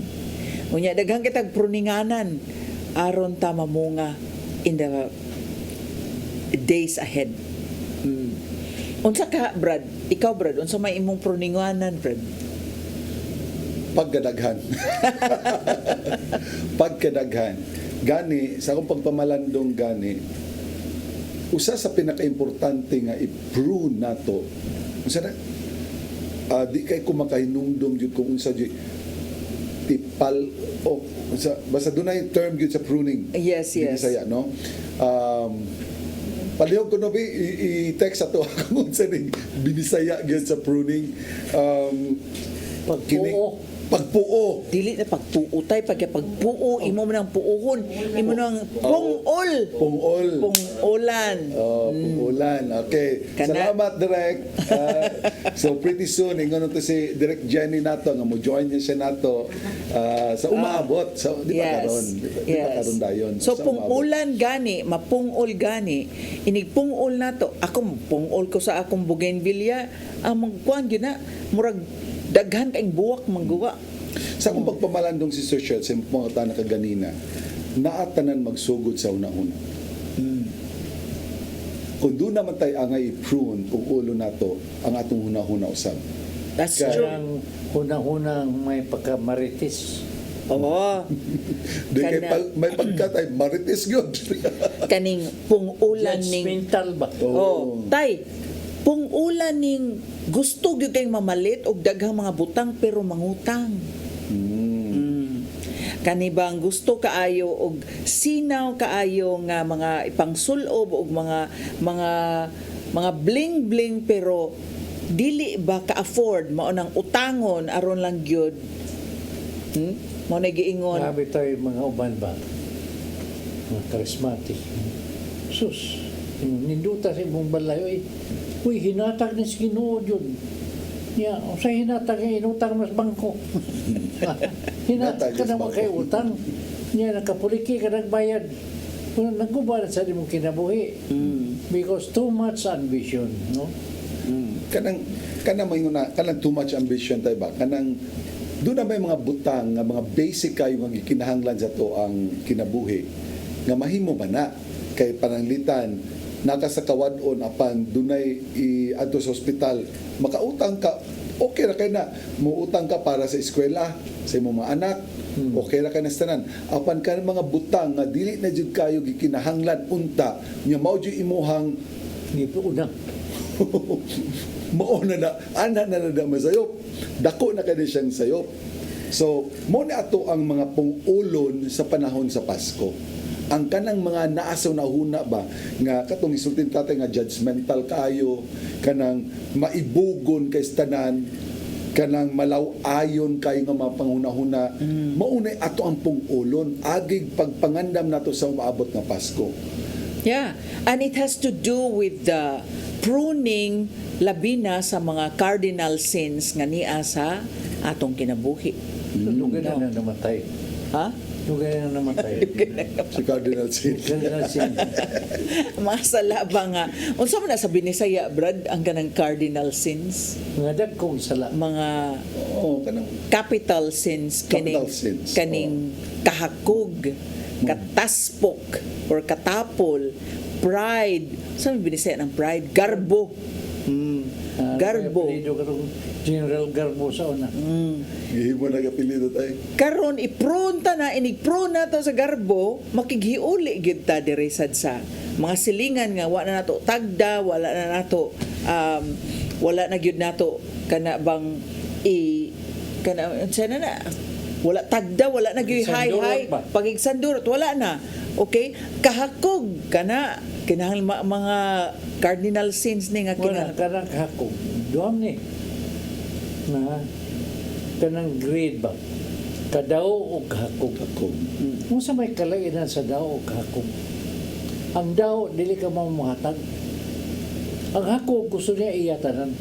J: Unya daghang kitag pruninganan aron ta mamunga in the days ahead. Unsa ka, Brad? Ikaw, Brad, unsa may imong pruninganan, Brad?
I: Pagkadaghan. Pagkadaghan. Gani, sa akong pagpamalandong gani, usa sa pinaka-importante nga i-prune nato, unsa na, di kay kumakahinungdom jud kung unsa jud tipal o basta dunay term gyud sa pruning.
J: Yes.
I: Bisaya, no? Palihog ko no i-text ato kung unsa ning binisaya gyud sa pruning. Pagpuo.
J: Dili na pagpuo tay pagpuo imo man ang puuhon, imo nang pungol. Pungolan.
I: Pungolan. Okay. Salamat Direk. So pretty soon ingon to si Direk Jenny nato nga mo join niya siya nato sa umaabot. So di ba karon? Di ba karon dayon?
J: So pungulan gani, mapungol gani, inig pungol nato. Ako pungol ko sa akong bougainvillea, ang kuan gyud na murag daghan kaing buwak mangguwa.
I: Sa akong pagpamalandong si Sir Shell, sa mga tanan kaganina, naatanan magsugod sa una-una. Kung doon naman tayo angay i-prune kung ulo nato ang atong hunahuna usab.
J: That's
I: Kaya,
J: true.
A: Ang hunang-hunang may pagkamaritis.
J: Oo.
I: Di kay may pagkatay, marites gyud.
J: Kaning pungulan ning
A: Judgmental ba?
J: tay pungulan ning gusto gyud kay mamalit og daghang mga butang pero mangutang. Kanibang gusto kaayo og sinaw kaayo nga mga ipangsulob og mga bling-bling pero dili ba ka-afford mao nang utangon aron lang gyud. Mao na giingon.
A: Grabe tayo mga uban ba? Mga charismatic. Sus, ninduta sa imong balayo eh. Uy, hinatag na si Ginoo yun. Ya, sa hinatag yung inutang mas bangko. Hinatag ka naman kay utang. Niya, nakapuliki ka nagbayad. Kung nagubad sa di mong kinabuhi. Because too much ambition, no?
I: Kanang too much ambition tayo ba? Doon na may mga butang, nga mga basic kayo nga gikinahanglan sa to ang kinabuhi. Nga mahimo ba na kay pananglitan nakasakawadon apan dunay adto sa ospital makautang ka, okay ra kay na muutang ka para sa eskwela sa imong mga anak, okay ra kay na tanan. Apan kan mga butang nga dili na jud kayo gikinahanglan unta nya mao jud imuhang
A: Unang.
I: mao na ana na masayop, dako na kay siyang sayop. So mo na ato ang mga pungulon sa panahon sa Pasko. Ang kanang mga naasaw na huna ba nga katong isultin tatay nga judgmental kayo, kanang maibugon kay tanan, kanang malaw-ayon kayo nga mga panghuna-huna, maunay ato ang pungulon agig pagpangandam nato sa umaabot nga Pasko.
J: Yeah, and it has to do with the pruning labi na sa mga cardinal sins nga niya sa atong kinabuhi.
A: Lugay na namatay.
J: Ha?
A: Lugay na namatay.
I: Si Cardinal Sin.
A: Cardinal Sin.
J: Mga sala ba nga? Unsa man na sa Binisaya, Brad, ang kanang cardinal sins?
A: Mga dagkong sala.
J: Mga
I: kanang
J: capital sins
I: Capital sins,
J: kaning kahakog, kataspok or katapol, pride. Saan Binisaya ng pride? Garbo. Garbo.
A: General Garbo sa una.
I: gihimo na kapilido tayo.
J: Karon ipronta na inig-prone nato sa Garbo, makighiuli gid ta diri sad sa mga silingan nga wala na nato tagda, wala na nato wala na gyud nato kana bang kana sana na wala tagda, wala na gyud high pagigsandurot, wala na. Okay, kahakog kana kinahanglan mga cardinal sins ni nga
A: wala kanang kahakog. Duam ni na kanang grade ba kadaw o kahakog. Kung sa may kalainan sa daw o kahakog, ang daw dili ka mamuhatag, ang hakog gusto niya iyatanan.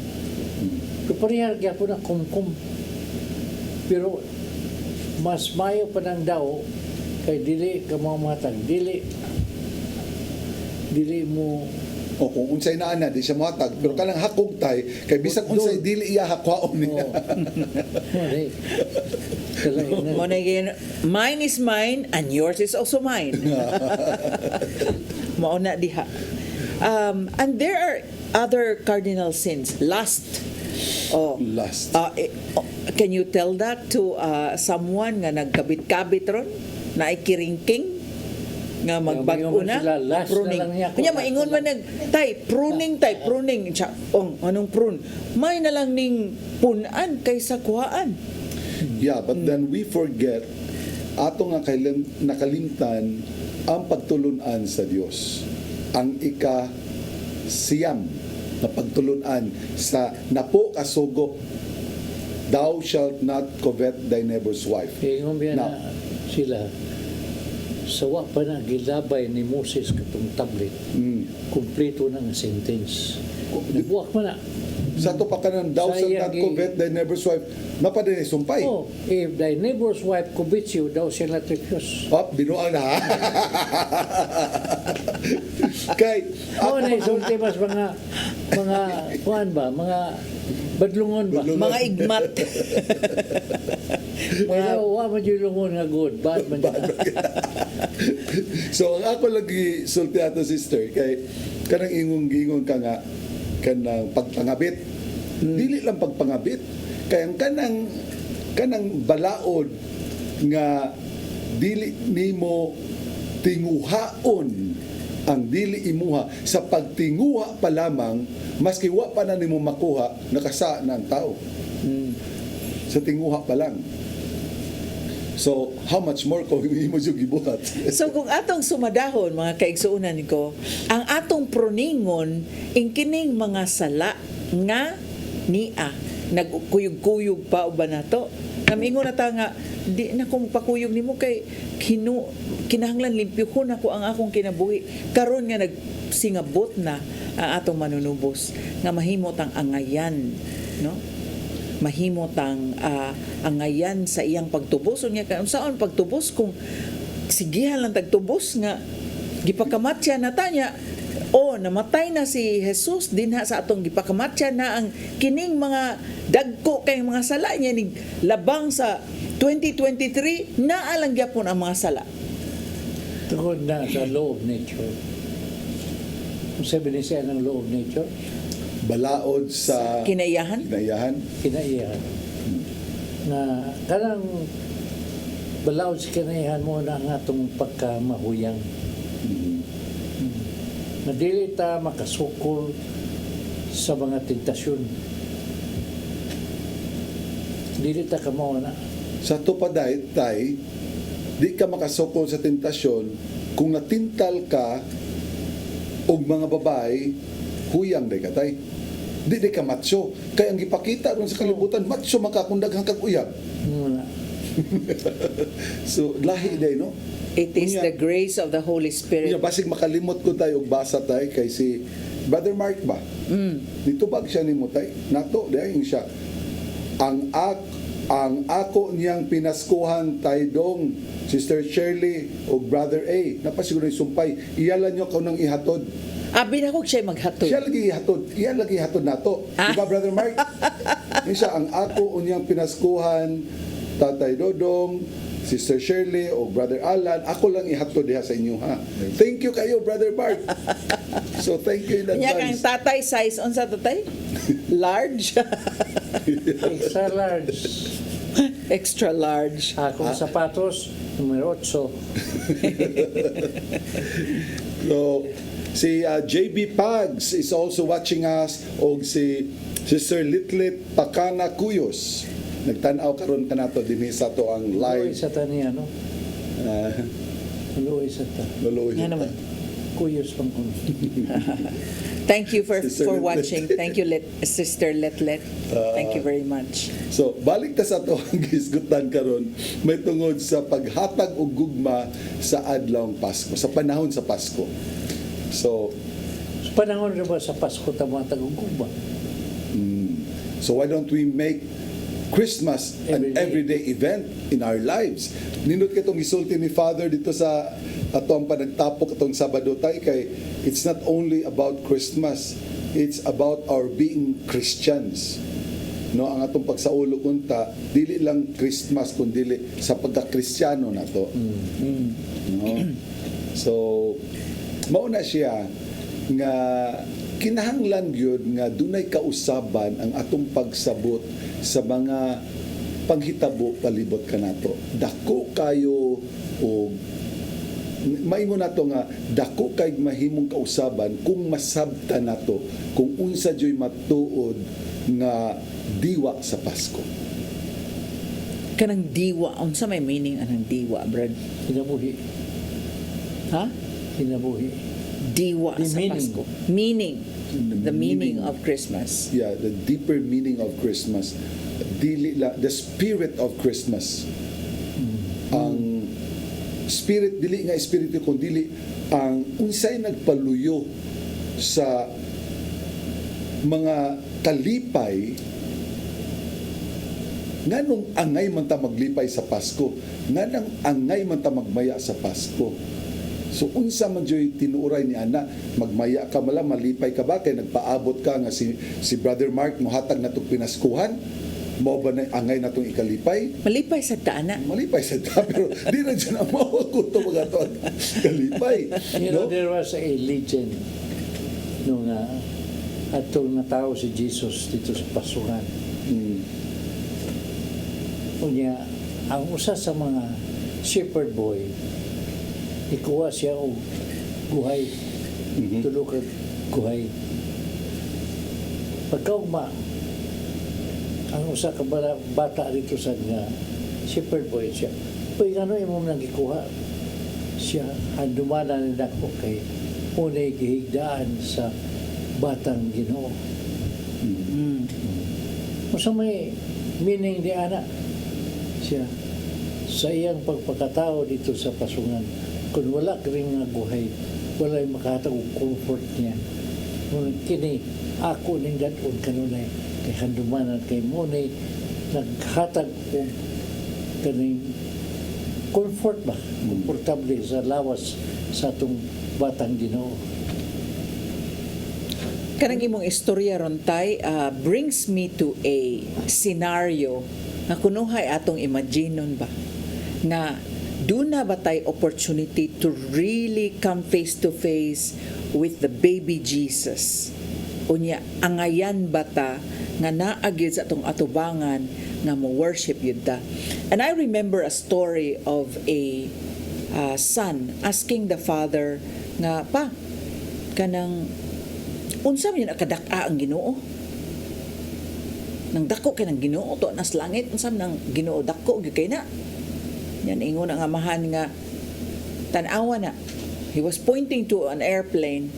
A: Kaparihar kaya po na kumkum, pero mas mayo pa ng daw kay dili ka mamuhatag, dili dili mo
I: O kung unsay naa na, di siya muhatag. Pero kanang hakog tay, kay bisag unsay dili iya hakwaon niya.
A: Mare. Kalain
J: Mo na yun, mine is mine and yours is also mine. Mauna diha. And there are other cardinal sins. Lust. Oh.
I: Lust.
J: Can you tell that to someone nga nagkabit-kabit ron? Na ikiringking? Nga magbag-o na?
A: Sila, last
J: pruning.
A: na lang niya.
J: Kanya, maingon man pruning. Siya, anong prune? May na lang ning punan kaysa kuhaan.
I: Yeah, but then we forget ato nga nakalimtan ang pagtulunan sa Dios. Ang siyam na pagtulunan sa napo kasugop, thou shalt not covet thy neighbor's wife.
A: Ingon biya
I: Now,
A: na sila sawa pa na gilabay ni Moses katong tablet. Kumpleto na nga sentence. Nabuwak man na.
I: sa to pa kanan, thou shalt not covet thy neighbor's wife, napaday ni sumpay.
A: Oh, if thy neighbor's wife covets you, thou shalt not refuse.
I: Oh, binuang na ha. Kay,
A: Oo na isulti mas mga kuan ba, mga badlungon ba?
J: Mga igmat.
A: Mga wa man yung lungon nga good, bad man yun.
I: so ang ako lagi sulti ato sister kay kanang ingong-ingong ka nga kanang pagpangabit. Dili lang pagpangabit kay ang kanang balaod nga dili nimo tinguhaon ang dili imuha sa pagtinguha pa lamang maski wa pa na nimo makuha nakasa na ang tao. Sa tinguha pa lang. So, how much more kung imo yung gibuhat?
J: So kung atong sumadahon mga kaigsuunan ko, ang atong pruningon ingkining mga sala nga niya nagkuyog-kuyog pa ba nato? Namingon na ta nga di na ko magpakuyog nimo kay kinahanglan limpyuhon ako ang akong kinabuhi karon nga nagsingabot na ang atong manunubos nga mahimot ang angayan, no? Mahimot ang angayan sa iyang pagtubos unya ka unsaon pagtubos kung sigihan lang tagtubos nga gipakamatya na tanya namatay na si Jesus dinha sa atong gipakamatya na ang kining mga dagko kay mga sala niya ning labang sa 2023 naalang gyapon ang mga sala
A: Tungkol na sa law of nature. Kung sabi siya ng law of nature,
I: Balaod sa
J: kinaiyahan
A: kinaiyahan. Na kanang balaod sa kinaiyahan mo na ang atong pagkamahuyang. Na dili ta makasukol sa mga tentasyon. Dili ta kamo na.
I: sa tupaday tay di ka makasukol sa tentasyon kung natintal ka og mga babae huyang day ka tay di ka macho kay ang gipakita ron sa kalibutan macho makakundag hangkag uyab
A: Muna.
I: so lahi day no.
J: it is
I: Unya-
J: the grace of the Holy Spirit.
I: Unya, basig makalimot ko tayo og basa tay kay si Brother Mark ba nitubag siya nimo tay nato dayon siya ang ako niyang pinaskuhan tay dong Sister Shirley o Brother A napasiguro yung sumpay iyalan nyo ko nang ihatod
J: Abi na ko siya maghatod.
I: siya lagi hatod nato di ba Brother Mark Yun siya ang ako niyang pinaskuhan Tatay Dodong Sister Shirley o Brother Alan ako lang ihatod diha sa inyo ha thank you kayo Brother Mark so thank you in
J: Nya kang
I: advance
J: tatay size unsa tatay? Large.
A: Extra large.
J: Extra large.
A: Akong sapatos, numero 8.
I: So, si JB Pags is also watching us o si Sister Litlit Pakana Cuyos. Nagtanaw karon kanato dinhi sa to ang
A: Luoy
I: live.
A: sa taniya, no? Luoy sa ta.
I: Luluoy.
J: Nga naman.
A: Kuyos pang kuno.
J: Thank you for
I: Sister Letlet.
J: watching. Thank you Sister Letlet. Thank you very much.
I: So, balik ta sa to ang gisgutan karon may tungod sa paghatag og gugma sa adlawng Pasko, sa panahon sa Pasko. So,
A: Sa panahon rin ba sa Pasko tamo ang tagugugba?
I: so why don't we make Christmas an everyday event in our lives. Nindot kitong gisulti ni Father dito sa atong panagtapok atong Sabado tay kay it's not only about Christmas, it's about our being Christians. No, ang atong pagsaulo kunta dili lang Christmas kundi sa pagka-Kristiyano nato. No? So mauna siya nga kinahanglan gyud nga dunay kausaban ang atong pagsabot sa mga panghitabo palibot kanato. Dako kayo o maingon nato nga dako kay mahimong kausaban kung masabta nato kung unsa joy matuod nga diwa sa Pasko.
J: Kanang diwa, unsa may meaning anang diwa, Brad?
A: Kinabuhi.
J: Ha?
A: Kinabuhi.
J: Diwa
A: The
J: sa
A: meaning.
J: Pasko. Meaning. The meaning
I: meaning.
J: of Christmas.
I: Yeah, the deeper meaning of Christmas. The spirit of Christmas. Ang spirit dili nga espiritu kun dili ang unsay nagpaluyo sa mga kalipay nganong angay man ta maglipay sa Pasko, nganang angay man ta magmaya sa Pasko. So unsa man joy tinuray ni ana, magmaya ka mala malipay ka ba kay nagpaabot ka nga si Brother Mark mohatag natong pinaskuhan, mao ba na angay natong ikalipay?
J: Malipay sa taana.
I: Malipay sa ta pero di na dyan ang mao kuto mga to kalipay.
A: You know, there was a legend nung atong natao si Jesus dito sa Pasukan. Unya, ang usa sa mga shepherd boy, ikuha siya og guhay. Tulo ka guhay. Pagkaugma, ang usa ka bata rito sa nga shepherd boy siya. Pwede ano yung mong nagikuha siya, ang dumana na ako kay unay gihigdaan sa batang Ginoo. Usa may meaning di ana siya sa iyang pagpakatao dito sa pasungan. Kung wala ka rin nga guhay, wala yung makahatag og comfort niya. Kung kini ako ning daton kanunay kay handumanan kay munay naghatag og kaning comfort ba, komportable sa lawas sa atong batang Ginoo.
J: Kanang imong istorya ron tay brings me to a scenario nga kunuhay atong imaginon ba nga do na ba tay opportunity to really come face to face with the baby Jesus. Unya angayan ba ta nga naagid sa atong atubangan nga mo worship yun ta. And I remember a story of a son asking the father nga pa kanang unsa man yun akadaka ang Ginoo? Nang dako kay nang Ginoo to nas langit unsa nang Ginoo dako gyud kay na. Yan ingon ang amahan nga tan-awa na. He was pointing to an airplane.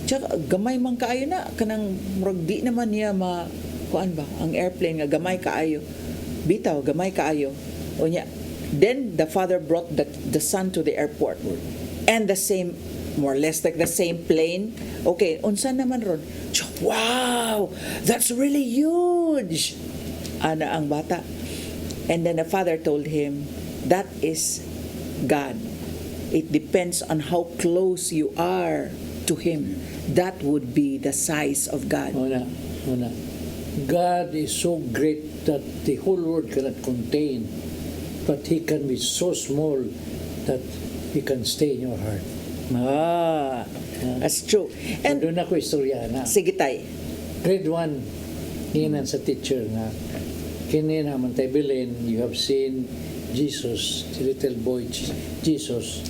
J: Tsaka gamay man kaayo na kanang murag di naman niya kuan ba ang airplane nga gamay kaayo. Bitaw gamay kaayo. Unya then the father brought the son to the airport. And the same more or less like the same plane. Okay, unsa naman ron? Wow, that's really huge. Ana ang bata. And then the father told him, that is God. It depends on how close you are to Him. That would be the size of God.
A: Una. God is so great that the whole world cannot contain, but He can be so small that He can stay in your heart.
J: That's true. And
A: doon ako istorya na.
J: sige tay.
A: Grade 1, hinan sa teacher nga, kini naman tayo bilin, you have seen Jesus, the little boy Jesus,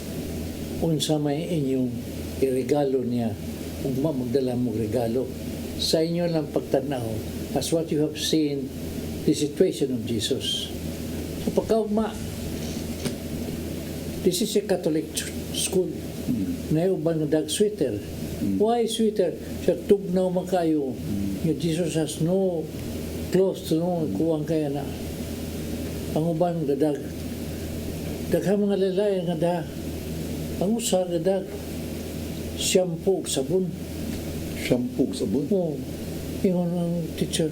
A: unsa may inyong iregalo niya, ugma magdala mong regalo. Sa inyo lang pagtanaw, as what you have seen, the situation of Jesus. So pagkaugma, this is a Catholic school. Naiuban nga dag sweater. Why sweater? Siya tugnaw man kayo. Jesus has no clothes to no kuwang kaya na. Ang uban gadag. Daghang mga lalay nga da. Ang usa gadag. Shampoo ug sabon.
I: Shampoo sabon.
A: Oh. Ingon ang teacher.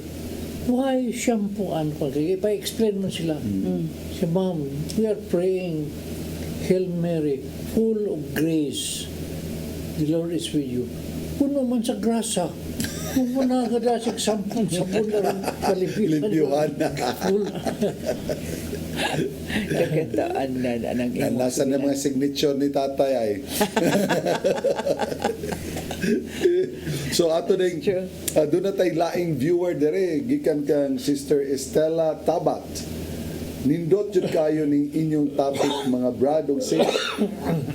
A: why shampooan ko? Ipa-explain mo sila. Si ma'am, we are praying, Hail Mary, full of grace. The Lord is with you. Puno man sa grasa. Kung mo na kadasig sabon na rin
I: Limpyuhan na.
A: Full.
J: Kagandaan na ng imo.
I: Nasa na mga signature ni tatay ay. So ato ding doon na tayo laing viewer dere gikan kang Sister Estela Tabat. Nindot jud kayo ning inyong topic mga brad ug sis.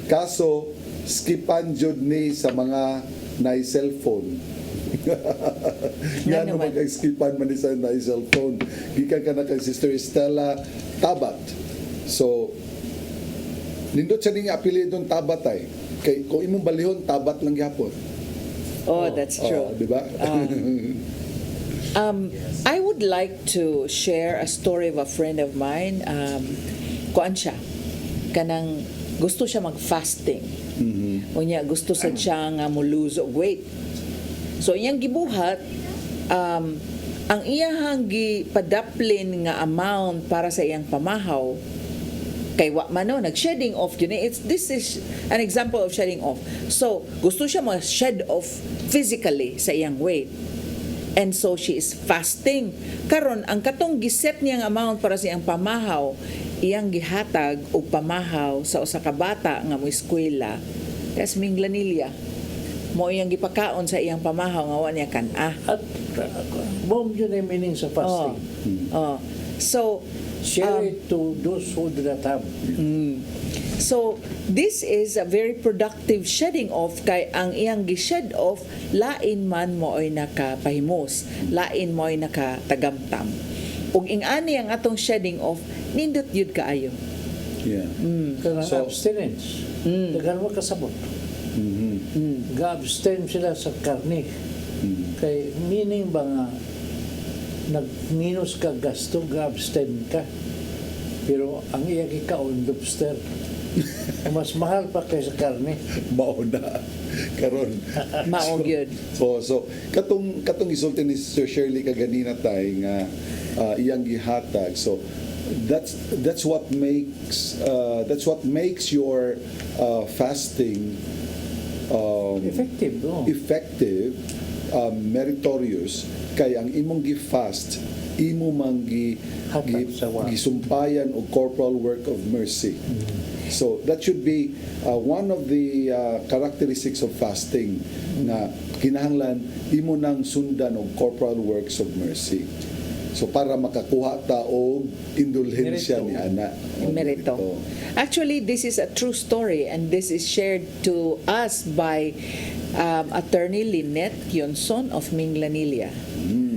I: Kaso skipan jud ni sa mga nay cellphone. Yan naman kay skipan man ni sa nay cellphone. Gikan ka na kang Sister Estela Tabat. So nindot sa ning apelyidong Tabat ay. Kay kung imong balihon Tabat lang gyapon.
J: Oh, that's true.
I: Di ba?
J: I would like to share a story of a friend of mine. Kuan siya. Kanang gusto siya mag-fasting. Unya gusto sa siya nga mo lose weight. So iyang gibuhat ang iyahang gipadaplin nga amount para sa iyang pamahaw kay wa man no nag-shedding off yun. This is an example of shedding off. So gusto siya mag-shed off physically sa iyang weight. And so she is fasting. Karon ang katong giset niyang amount para sa iyang pamahaw, iyang gihatag og pamahaw sa usa ka bata nga mo eskwela. Kas Minglanilla. Mo iyang gipakaon sa iyang pamahaw nga wa niya kan-ah.
A: At bomb yun ay meaning sa fasting.
J: So
A: Share it to those who do not have.
J: So, this is a very productive shedding off kay ang iyang gi-shed off lain man mo ay nakapahimos, lain mo ay nakatagamtam. Ug ingani ang atong shedding off nindot yud kaayo.
I: Yeah.
A: Kanang
I: So-
A: abstinence. Dagan mo kasabot. Ga-abstain sila sa karne. Kay meaning ba nga nagminus ka gasto, ga-abstain ka. Pero ang iya gikaon lobster. Mas mahal pa kaysa karne.
I: Mauna karon.
J: Maog yun.
I: So katong isulti ni Sir Shirley kaganina tay nga iyang gihatag. So that's what makes your fasting
A: Effective, no?
I: effective, meritorious kay ang imong gi-fast imo mang
A: Hatag sa wa.
I: gisumpayan og corporal work of mercy. So that should be one of the characteristics of fasting na kinahanglan imo nang sundan og corporal works of mercy. So para makakuha ta og indulhensya
A: Merito.
I: ni ana.
J: Merito. Actually, this is a true story and this is shared to us by Attorney Lynette Yonson of Minglanilla.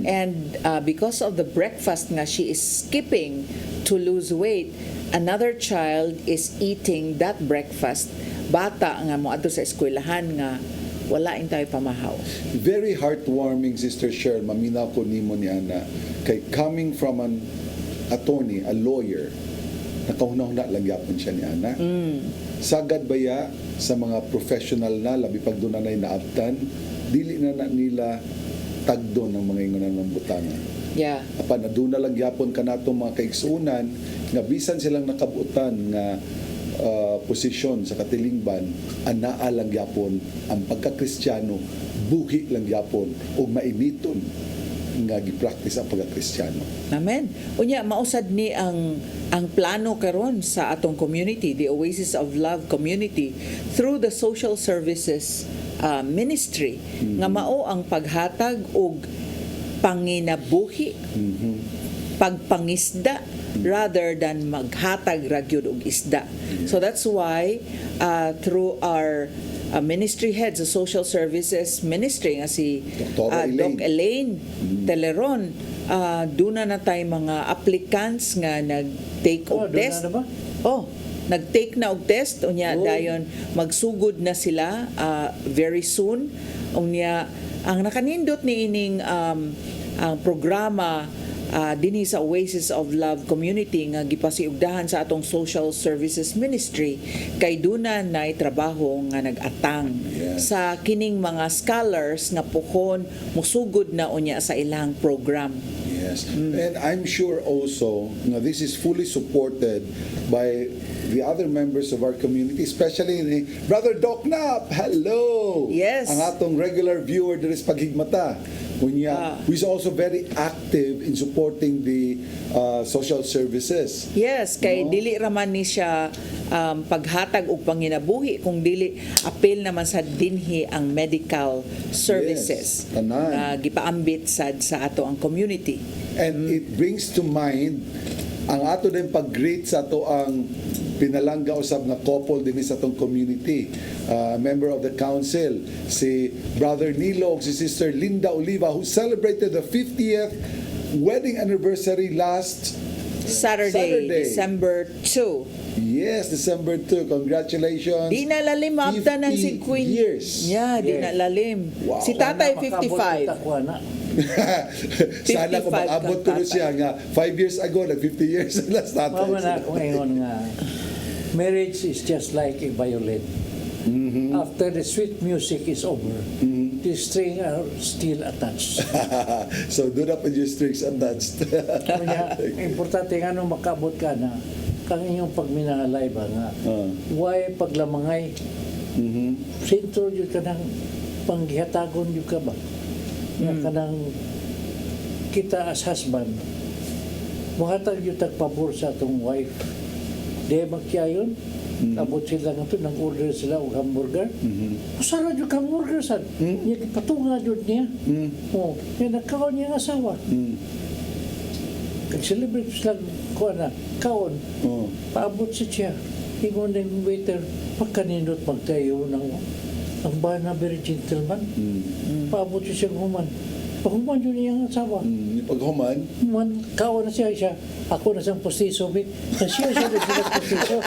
J: And because of the breakfast nga she is skipping to lose weight, another child is eating that breakfast. Bata nga mo adto sa eskwelahan nga wala tayo pamahaw.
I: Very heartwarming, Sister Cheryl, maminaw ko nimo ni ana kay coming from an attorney, a lawyer, nakahuna-huna lang yapon siya ni ana. Sagad baya sa mga professional na labi pag dunanay naabtan, dili na nila tagdo ng mga ingonan ng butangan.
J: Yeah.
I: Apan aduna lang yapon kanatong mga kaigsunan nga bisan silang nakabutan nga posisyon sa katilingban, anaa lang yapon ang pagka-Kristiyano, buhi lang yapon ug maimiton nga gi-practice ang pagka-Kristiyano.
J: Amen. Unya mausad ni ang plano karon sa atong community, the Oasis of Love community, through the social services ministry nga mao ang paghatag og panginabuhi, pagpangisda rather than maghatag ra gyud og isda. So that's why through our ministry head sa social services ministry nga si
I: Dr.
J: Doc Elaine Teleron, duna na tay mga applicants nga nag-take og
A: doon
J: test.
A: na ba?
J: Nag-take na og test unya dayon magsugod na sila very soon. Unya ang nakanindot ni ining ang programa dinhi sa Oasis of Love community nga gipasiugdahan sa atong social services ministry kay duna nay trabaho nga nag-atang sa kining mga scholars nga puhon musugod na unya sa ilang program.
I: Yes. And I'm sure also, this is fully supported by the other members of our community, especially ni Brother Doc Nap. Hello!
J: Yes.
I: Ang atong regular viewer diri sa Paghigmata. Unya, who is also very active in supporting the social services.
J: Yes, kay
I: No?
J: dili raman ni siya paghatag og panginabuhi kung dili apil naman sa dinhi ang medical services
I: Yes, tanan.
J: na gipaambit sad sa ato ang community.
I: And it brings to mind ang ato din pag-greet sa ato ang pinalangga usab nga couple din sa atong community. Member of the council, si Brother Nilo ug si Sister Linda Oliva, who celebrated the 50th wedding anniversary last
J: Saturday. December 2.
I: Yes, December 2. Congratulations.
J: Di na lalim after ng
I: 50
J: 50
I: years.
J: Yeah, di na lalim.
I: Wow.
J: Si tatay
A: Makabot
J: 55.
A: kita ko, anak.
I: Sana kung
J: 55
I: mag-abot
J: kang
I: tuloy siya nga 5 years ago, nag 50 years na last tatay.
A: Mama na ako ngayon nga, marriage is just like a violin. After the sweet music is over, the strings are still attached.
I: So do na pa yung strings attached.
A: Kaya, importante nga nung makabot ka na, kang inyong pagminahalay ba nga, why paglamangay, sentro yun ka ng panggihatagon yun ka ba? Nga ka ng kita as husband, muhatag yun tagpabor sa atong wife. Di magkiayon, abot sila nga to, nang order sila og hamburger. Masara yun ka hamburger sad. Niya kipatunga yun niya. Oh, niya nagkaon niya ang asawa. Kag-celebrate sila ko na, kaon. Paabot siya. Ingon na yung waiter, pagkaninot magtayo ng ang bana very gentleman. Paabot siya human. Pahuman yun niya ang asawa.
I: Paghuman,
A: Man, kaon na siya. Ako na siyang postiso, be. Na siya na sila postiso.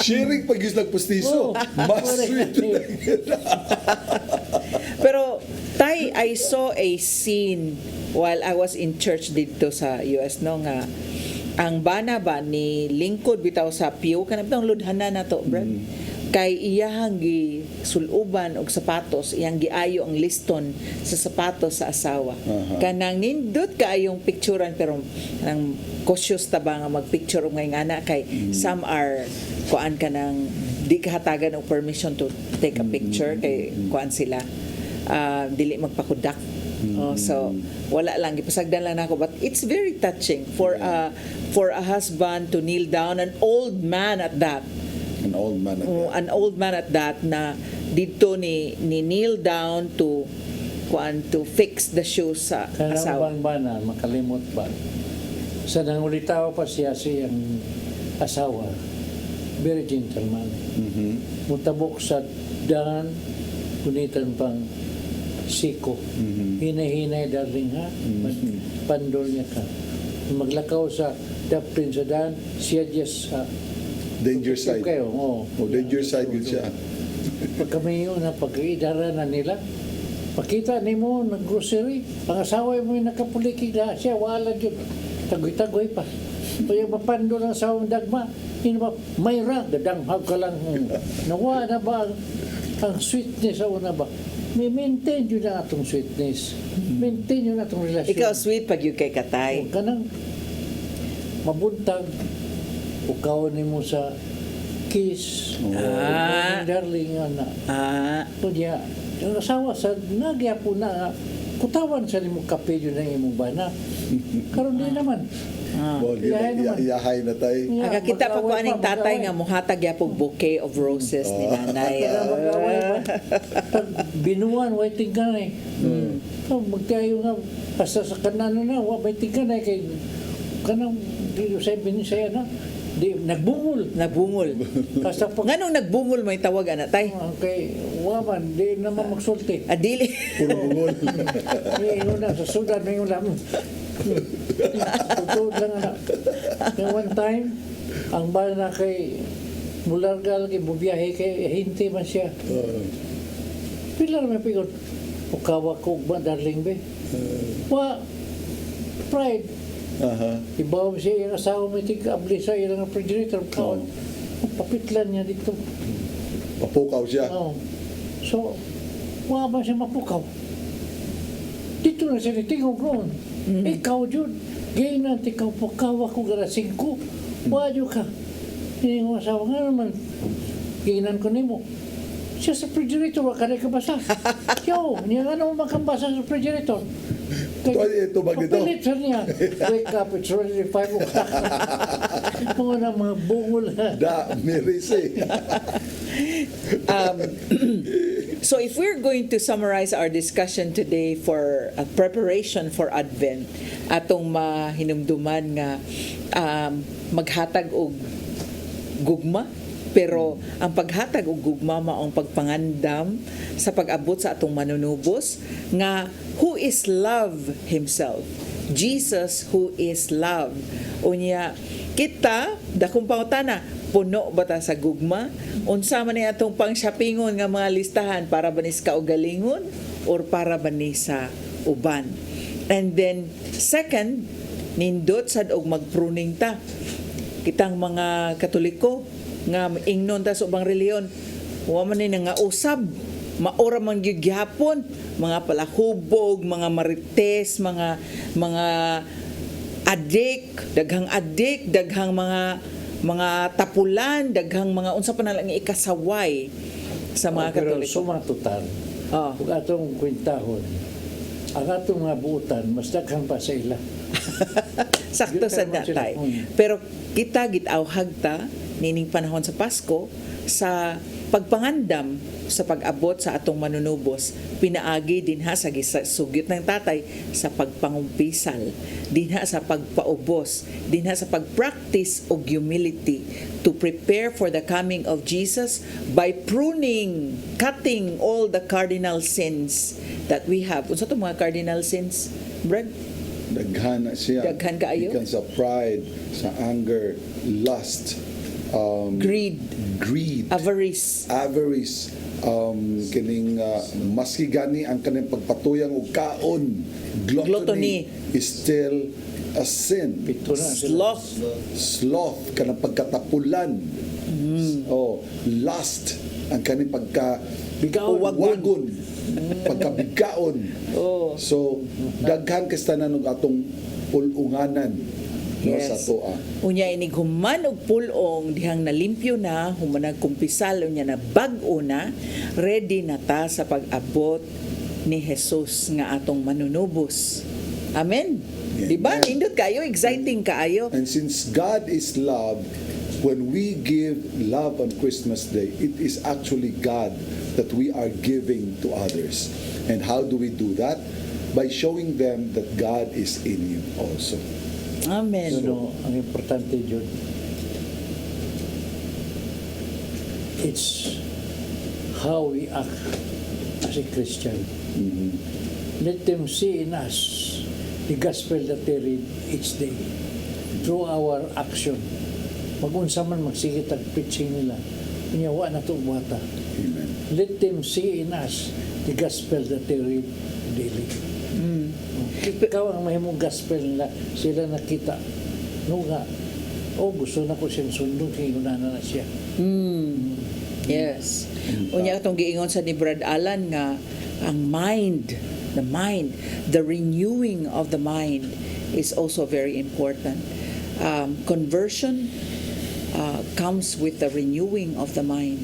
I: sharing pag yung nagpustiso.
A: Oh,
I: Mas
A: correct.
I: sweet.
J: Pero Tay, I saw a scene while I was in church dito sa US no nga ang bana ba ni lingkod bitaw sa pew kanang bitong ludhanan na to, Brad. Kay iyahang gi suluban og sapatos, iyang giayo ang liston sa sapatos sa asawa. Kanang nindot kaayong picturean pero nang cautious ta ba nga magpicture og ngay ana kay some are kuan kanang di kahatagan og permission to take a picture kay kuan sila dili magpakudak. So wala lang gipasagdan lang nako, but it's very touching for a husband to kneel down, an old man at that.
I: An old man.
J: An old man at that na dito ni kneel down to fix the shoes sa
A: Kanang
J: asawa.
A: bang bana, makalimot ba? Sa nangulitaw pa siya siyang asawa, very gentleman. Mutabok sa daan, kunitan pang siko. Hinay-hinay, darling ha? Pandol niya ka. Maglakaw sa dapin sa daan, siya just
I: Danger side.
A: kayo. Oh.
I: Danger side yun siya.
A: Pag kami yun na pag-idara na nila, pakita ni mo nag-grocery, ang asawa mo yung nakapulikig na siya, wala yun. Tagoy-tagoy pa. Kaya mapando ng asawang dagma, yun ba, Mayra, dadanghag ka lang. Nawa na ba ang sweetness sa una ba? May maintain yun na atong sweetness. Maintain yun na atong relasyon.
J: Ikaw sweet pag yung kay Katay.
A: Kanang mabuntag, ukaw ni mo sa kiss. Darling, ana. Kunya, yung asawa sa nagyapo na kutawan sa limong kape yun ang imong bana. Karon di naman.
I: Iyahay na tayo.
J: Kita pa ko aning tatay nga muhatag yapog bouquet of roses ni nanay.
A: Pag binuan, way tingkan eh. Magtayo nga, basta sa kanan na, way tingkan eh. Kay, kanang, dito sa binisaya na, di, nagbungol. Basta pag,
J: Nganong nagbungol may tawag ana tay?
A: okay, waman, di naman magsulti.
J: Adili.
I: Puro bungol.
A: Yun na, sa sudan na yung lamang. Tutod lang na. Yung one time, ang bala na kay Mulargal, kay bubiyahe kay hinti man siya. Pila na may pigon. Ukawa ko ba, darling be? Pride. Ibaw siya yung asawa may tig-abli sa ilang refrigerator. Kaon. Papitlan niya dito.
I: Papukaw siya.
A: So, wala ba siya mapukaw? Dito na siya nitingog roon. Ikaw, Jud, gay na, ikaw po, kawa ko garasing ko. Wadyo ka. Hindi mo asawa nga naman. Giinan ko nimo. Siya sa refrigerator, wala ka rin kabasa. Yo, niya nga naman makambasa sa refrigerator.
I: Ito ba dito?
A: Kapilit siya niya. Wake up, it's already 5 o'clock. Mga na mga bungol ha.
I: Da, Merisi.
J: So if we're going to summarize our discussion today for preparation for Advent, atong mahinumduman nga maghatag og gugma, pero ang paghatag og gugma mao ang pagpangandam sa pag-abot sa atong manunubos nga who is love himself. Jesus who is love. Unya kita dakong pangutana, puno ba ta sa gugma? Unsa man ni atong pangsyapingon nga mga listahan para ba ni sa kaugalingon or para ba ni sa uban? And then second, nindot sad og magpruning ta. Kitang mga Katoliko nga ingnon ta sa ubang reliyon, wa man ni nga usab, maora man gyud gihapon, mga palahubog, mga marites, mga adik, daghang mga tapulan, daghang mga unsa pa na lang ikasaway sa mga
A: Pero
J: Katoliko.
A: sumatutan,
J: Oh.
A: kung atong kwintahon, ang atong mga buutan, mas daghang pa sa ila.
J: Sakto sa datay. Pero kita gitawhag ta nining panahon sa Pasko sa pagpangandam sa pag-abot sa atong manunubos, pinaagi dinha sa sugyot ng tatay sa pagpangumpisal, dinha sa pagpaubos, dinha sa pagpractice og humility to prepare for the coming of Jesus by pruning, cutting all the cardinal sins that we have. Unsa to mga cardinal sins, Brad?
I: Daghan na siya.
J: Daghan kaayo?
I: Ikan sa pride, sa anger, lust,
J: Greed,
I: avarice, kining maski gani ang kaning pagpatuyang og kaon, gluttony is still a sin. Sloth kanang pagkatapulan. Lust ang kaning wagon, pagkabigaon. So daghan kastanan og atong pulunganan. No, sa toa.
J: Unya inig human og pulong dihang nalimpyo na, humanag kumpisal unya na bag-o na, ready na ta sa pag-abot ni Jesus nga atong manunubos. Amen.
I: Yeah.
J: Diba? Nindot kayo, exciting kaayo.
I: And since God is love, when we give love on Christmas Day, it is actually God that we are giving to others. And how do we do that? By showing them that God is in you also.
J: Amen.
A: So, ang importante yun, it's how we act as a Christian. Let them see in us the gospel that they read each day through our action. Mag-unsa man magsigit ang preaching nila, inyawa na ito buhata. Let them see in us the gospel that they read daily. Ikaw ang mahimong gospel nila, sila nakita. No nga, gusto na ko siyang sundon, kinuna na siya.
J: Yes. Unya atong giingon sa ni Brad Alan nga ang the renewing of the mind is also very important. Conversion comes with the renewing of the mind.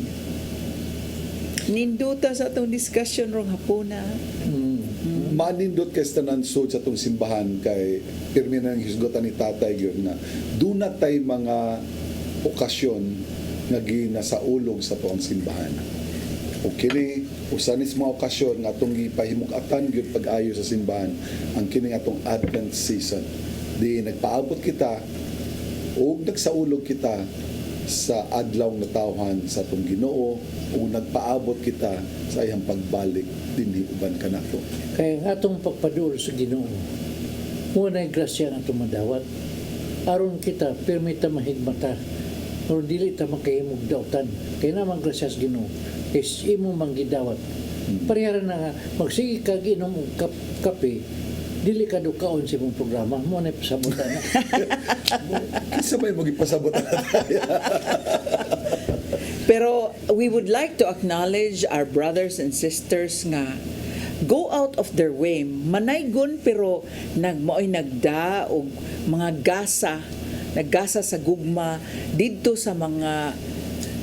J: Ninduta sa atong discussion rong hapuna.
I: Manindot kay tanan sud sa atong simbahan kay pirmi na ang hisgotan ni tatay gyud na duna tay mga okasyon nga ginasaulog sa tuang simbahan. O kini usa ni mga okasyon nga atong gipahimug-atan gyud pag-ayo sa simbahan ang kini atong Advent season. Di nagpaabot kita o nagsaulog kita sa adlaw nga tawhan sa atong Ginoo o nagpaabot kita sa iyang pagbalik dinhi uban kanato.
A: Kaya nga itong pagpaduol sa Ginoo, muna yung grasya nga itong madawat. Aron kita, pirmi ta mahigmata, pero dili ta makahimog dawtan. Kaya naman grasya sa Ginoo, is imo manggidawat. Parehara na nga, magsige ka ginom og kape, dili ka dukaon sa imong programa, muna yung pasabutan na.
I: Kisa may magipasabot na tayo.
J: Pero we would like to acknowledge our brothers and sisters nga go out of their way, manaygon pero mao'y nagda og mga naggasa sa gugma didto sa mga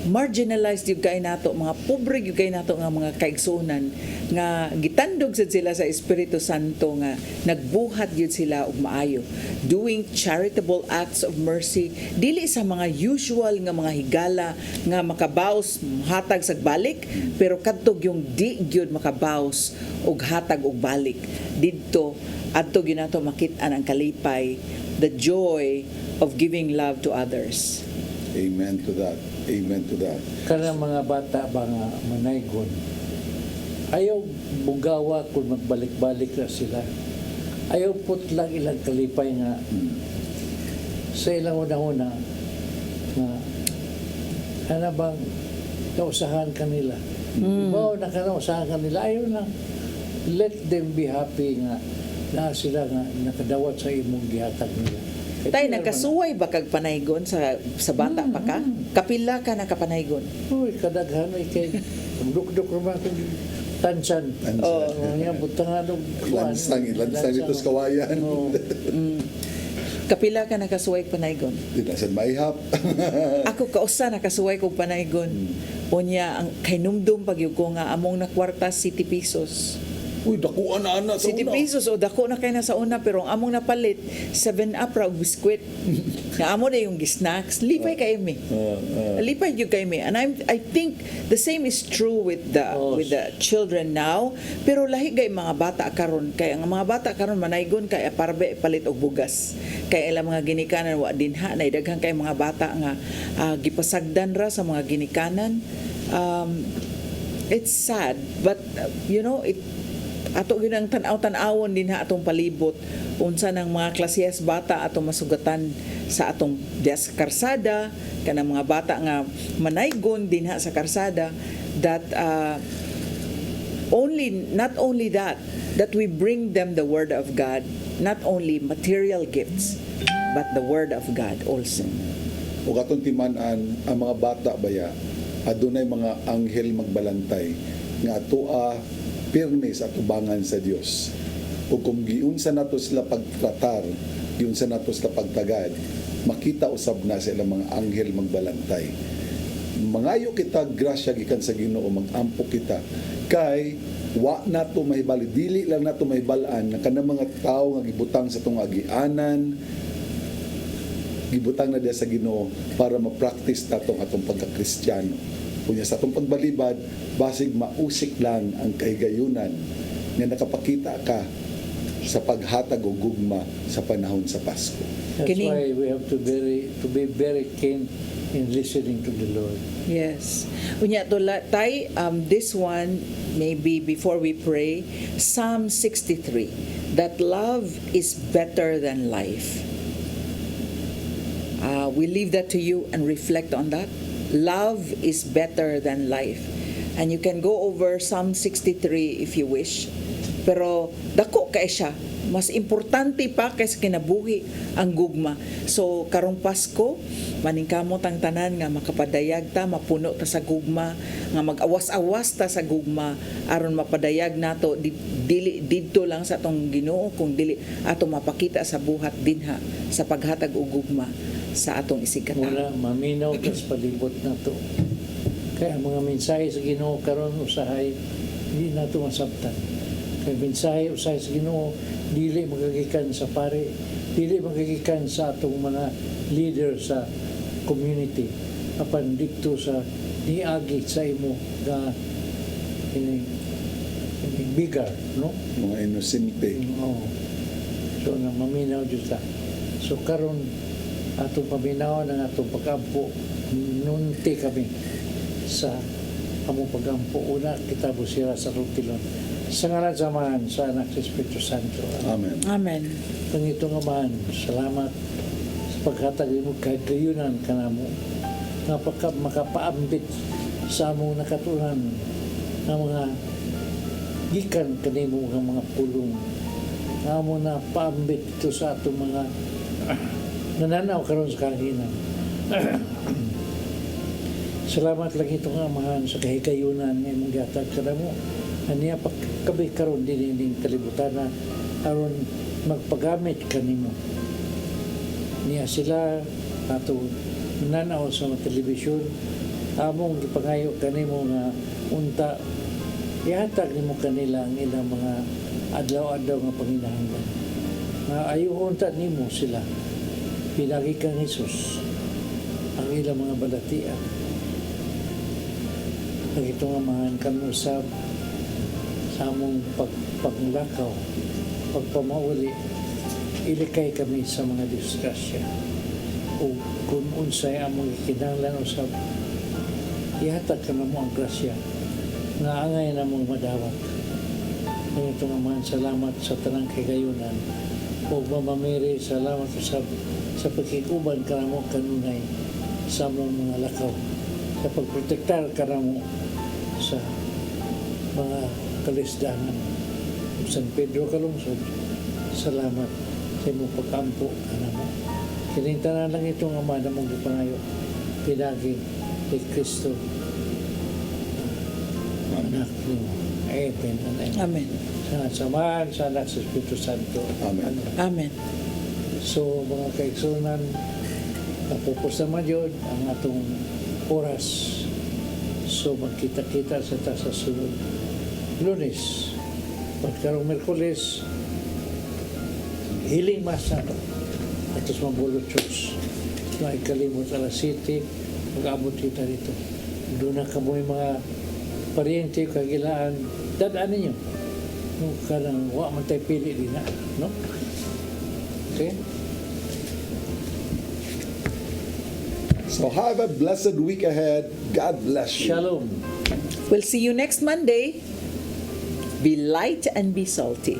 J: marginalized yung kay nato, mga pobre yung kay nato nga mga kaigsunan nga gitandog sad sila sa Espiritu Santo nga nagbuhat yun sila og maayo, doing charitable acts of mercy dili sa mga usual nga mga higala nga makabaos hatag sa balik, pero kadtog yung di gyud makabaos og hatag og balik didto adto gyud nato makit-an ang kalipay, the joy of giving love to others.
I: Amen to that. Amen to that.
A: Kanang mga bata ba nga manaygon, ayaw bugawa kung magbalik-balik na sila. Ayaw putlang ilang kalipay nga sa ilang una-una nga ano bang kausahan kanila. Bao na kausahan kanila, ayaw lang. Let them be happy nga na sila nga nakadawat sa imong gihatag nila.
J: Tay, nagkasuway ba kag panaygon sa bata pa ka? Kapila ka nakapanaygon?
A: Uy, kadaghan ay kay duk-duk naman kung tansan.
J: Oh.
A: Nga, butangan og
I: Lansang ito sa kawayan.
J: Kapila ka nakasuway panaygon?
I: Di na sad maihap.
J: Ako kausa nakasuway kog panaygon. Unya ang kainumdum pagyud ko nga among nakwarta 70 pesos.
I: Uy, dakuan na ana sa
J: 70
I: una.
J: pesos o dako na kay na sa una, pero ang among napalit 7-up ra og biskwit. Nga amo na yung snacks, lipay kay mi. Lipay gyud kay mi. And I think the same is true with the children now, pero lahi gay mga bata karon, kay ang mga bata karon manaygon kay parbe palit og bugas. Kay ilang mga ginikanan wa dinha na daghang kay mga bata nga gipasagdan ra sa mga ginikanan. It's sad, but ato gyud ang tan-aw-tan-awon din ha atong palibot unsa ng mga klasiyas bata atong masugatan sa atong dias karsada, kanang mga bata nga manaygon din ha sa karsada, that not only that we bring them the word of God, not only material gifts but the word of God also.
I: O katong timan-an ang mga bata baya adunay mga anghel magbalantay nga atoa pirmi sa atubangan sa Dios. O kung giunsa nato sila pagtratar, giunsa nato sila pagtagad, makita usab na sa ilang mga anghel magbalantay. Mangayo kita grasya gikan sa Ginoo, magampo kita kay wa nato mahibali, dili lang nato mahibalaan na kanang mga tawo nga gibutang sa tong agianan, gibutang na diya sa Ginoo para ma-practice natong atong pagka-Kristiyano. Kunya sa atong pagbalibad, basig mausik lang ang kahigayunan nga nakapakita ka sa paghatag og gugma sa panahon sa Pasko.
A: That's why we have to be very keen in listening to the Lord.
J: Yes. Unya to tay, this one maybe before we pray, Psalm 63, that love is better than life. We leave that to you and reflect on that. Love is better than life. And you can go over Psalm 63 if you wish. Pero dako kay siya, mas importante pa kaysa kinabuhi ang gugma. So karong Pasko, maningkamot ang tanan nga makapadayag ta, mapuno ta sa gugma, nga mag-awas-awas ta sa gugma aron mapadayag nato dili didto lang sa atong Ginoo, kung dili ato mapakita sa buhat dinha sa paghatag og gugma sa atong isigkata.
A: Wala maminaw kas palibot nato. Kaya ang mga mensahe sa Ginoo karon usahay hindi nato masabtan. Kaya mensahe usahay sa Ginoo dili magagikan sa pare, dili magagikan sa atong mga leader sa community, apan dito sa niagi sa imo nga bigger, no?
I: Mga inosente.
A: Oo. So na maminaw jud ta. So karon atong paminaw ng atong pag-ampo, nunti kami sa among pag-ampo. Una, kita busira sa rutilon. Sa ngalan sa Amahan, sa Anak sa Espiritu Santo.
I: Amen.
J: Amen.
A: Pangitong Amahan, salamat sa paghatag mo kahit gayunan ka na mo, nga makapaambit sa among nakatunan ng mga gikan kanimo ng mga pulong, nga mo na paambit ito sa atong mga nananaw karon sa kahinan. Salamat lang itong Amahan sa kahigayunan ng imong gihatag sa mo. Aniya pagkabi karon din ining kalibutan na aron magpagamit kanimo. Niya sila ato nanaw sa mga telebisyon among gipangayo kanimo nga unta ihatag nimo kanila ang ilang mga adlaw-adlaw nga panginahanglan. Nga ayuhon ta nimo sila pinagi kang Hesus ang ilang mga balatian. Ang ito nga mahan kang usab sa among paglakaw, pagpamauli, ilikay kami sa mga disgrasya. O kung unsay among ikinahanglan usab, ihatag ka na mo ang grasya nga angay na mong madawat. Ang ito nga mahan salamat sa tanang kagayunan o mamamiri salamat usab sa pagkikuban ka na mo kanunay sa among mga lakaw, sa pagprotektar ka na mo sa mga kalisdanan. San Pedro Kalungsod, salamat sa imong pagkampo ka na mo. Kinintanan lang itong ama na mong gipangayo, pinagi ni Kristo, anak niyo. Amen and amen.
J: Amen.
A: Sa samahan sa anak sa Espiritu Santo.
I: Amen.
J: Amen.
A: So, mga kaigsunan, napupos naman yun ang atong oras. So, magkita-kita sa sunod Lunes. Pagkarong Merkules, hiling masa at sa Mambolo Church. May kalimot alas 7, mag-abot kita dito. Doon na kamoy mga pariente, kagilaan, dadaan ninyo. Nung kanang wa man tayo pili din na, no? Okay?
I: So have a blessed week ahead. God bless you.
A: Shalom.
J: We'll see you next Monday. Be light and be salty.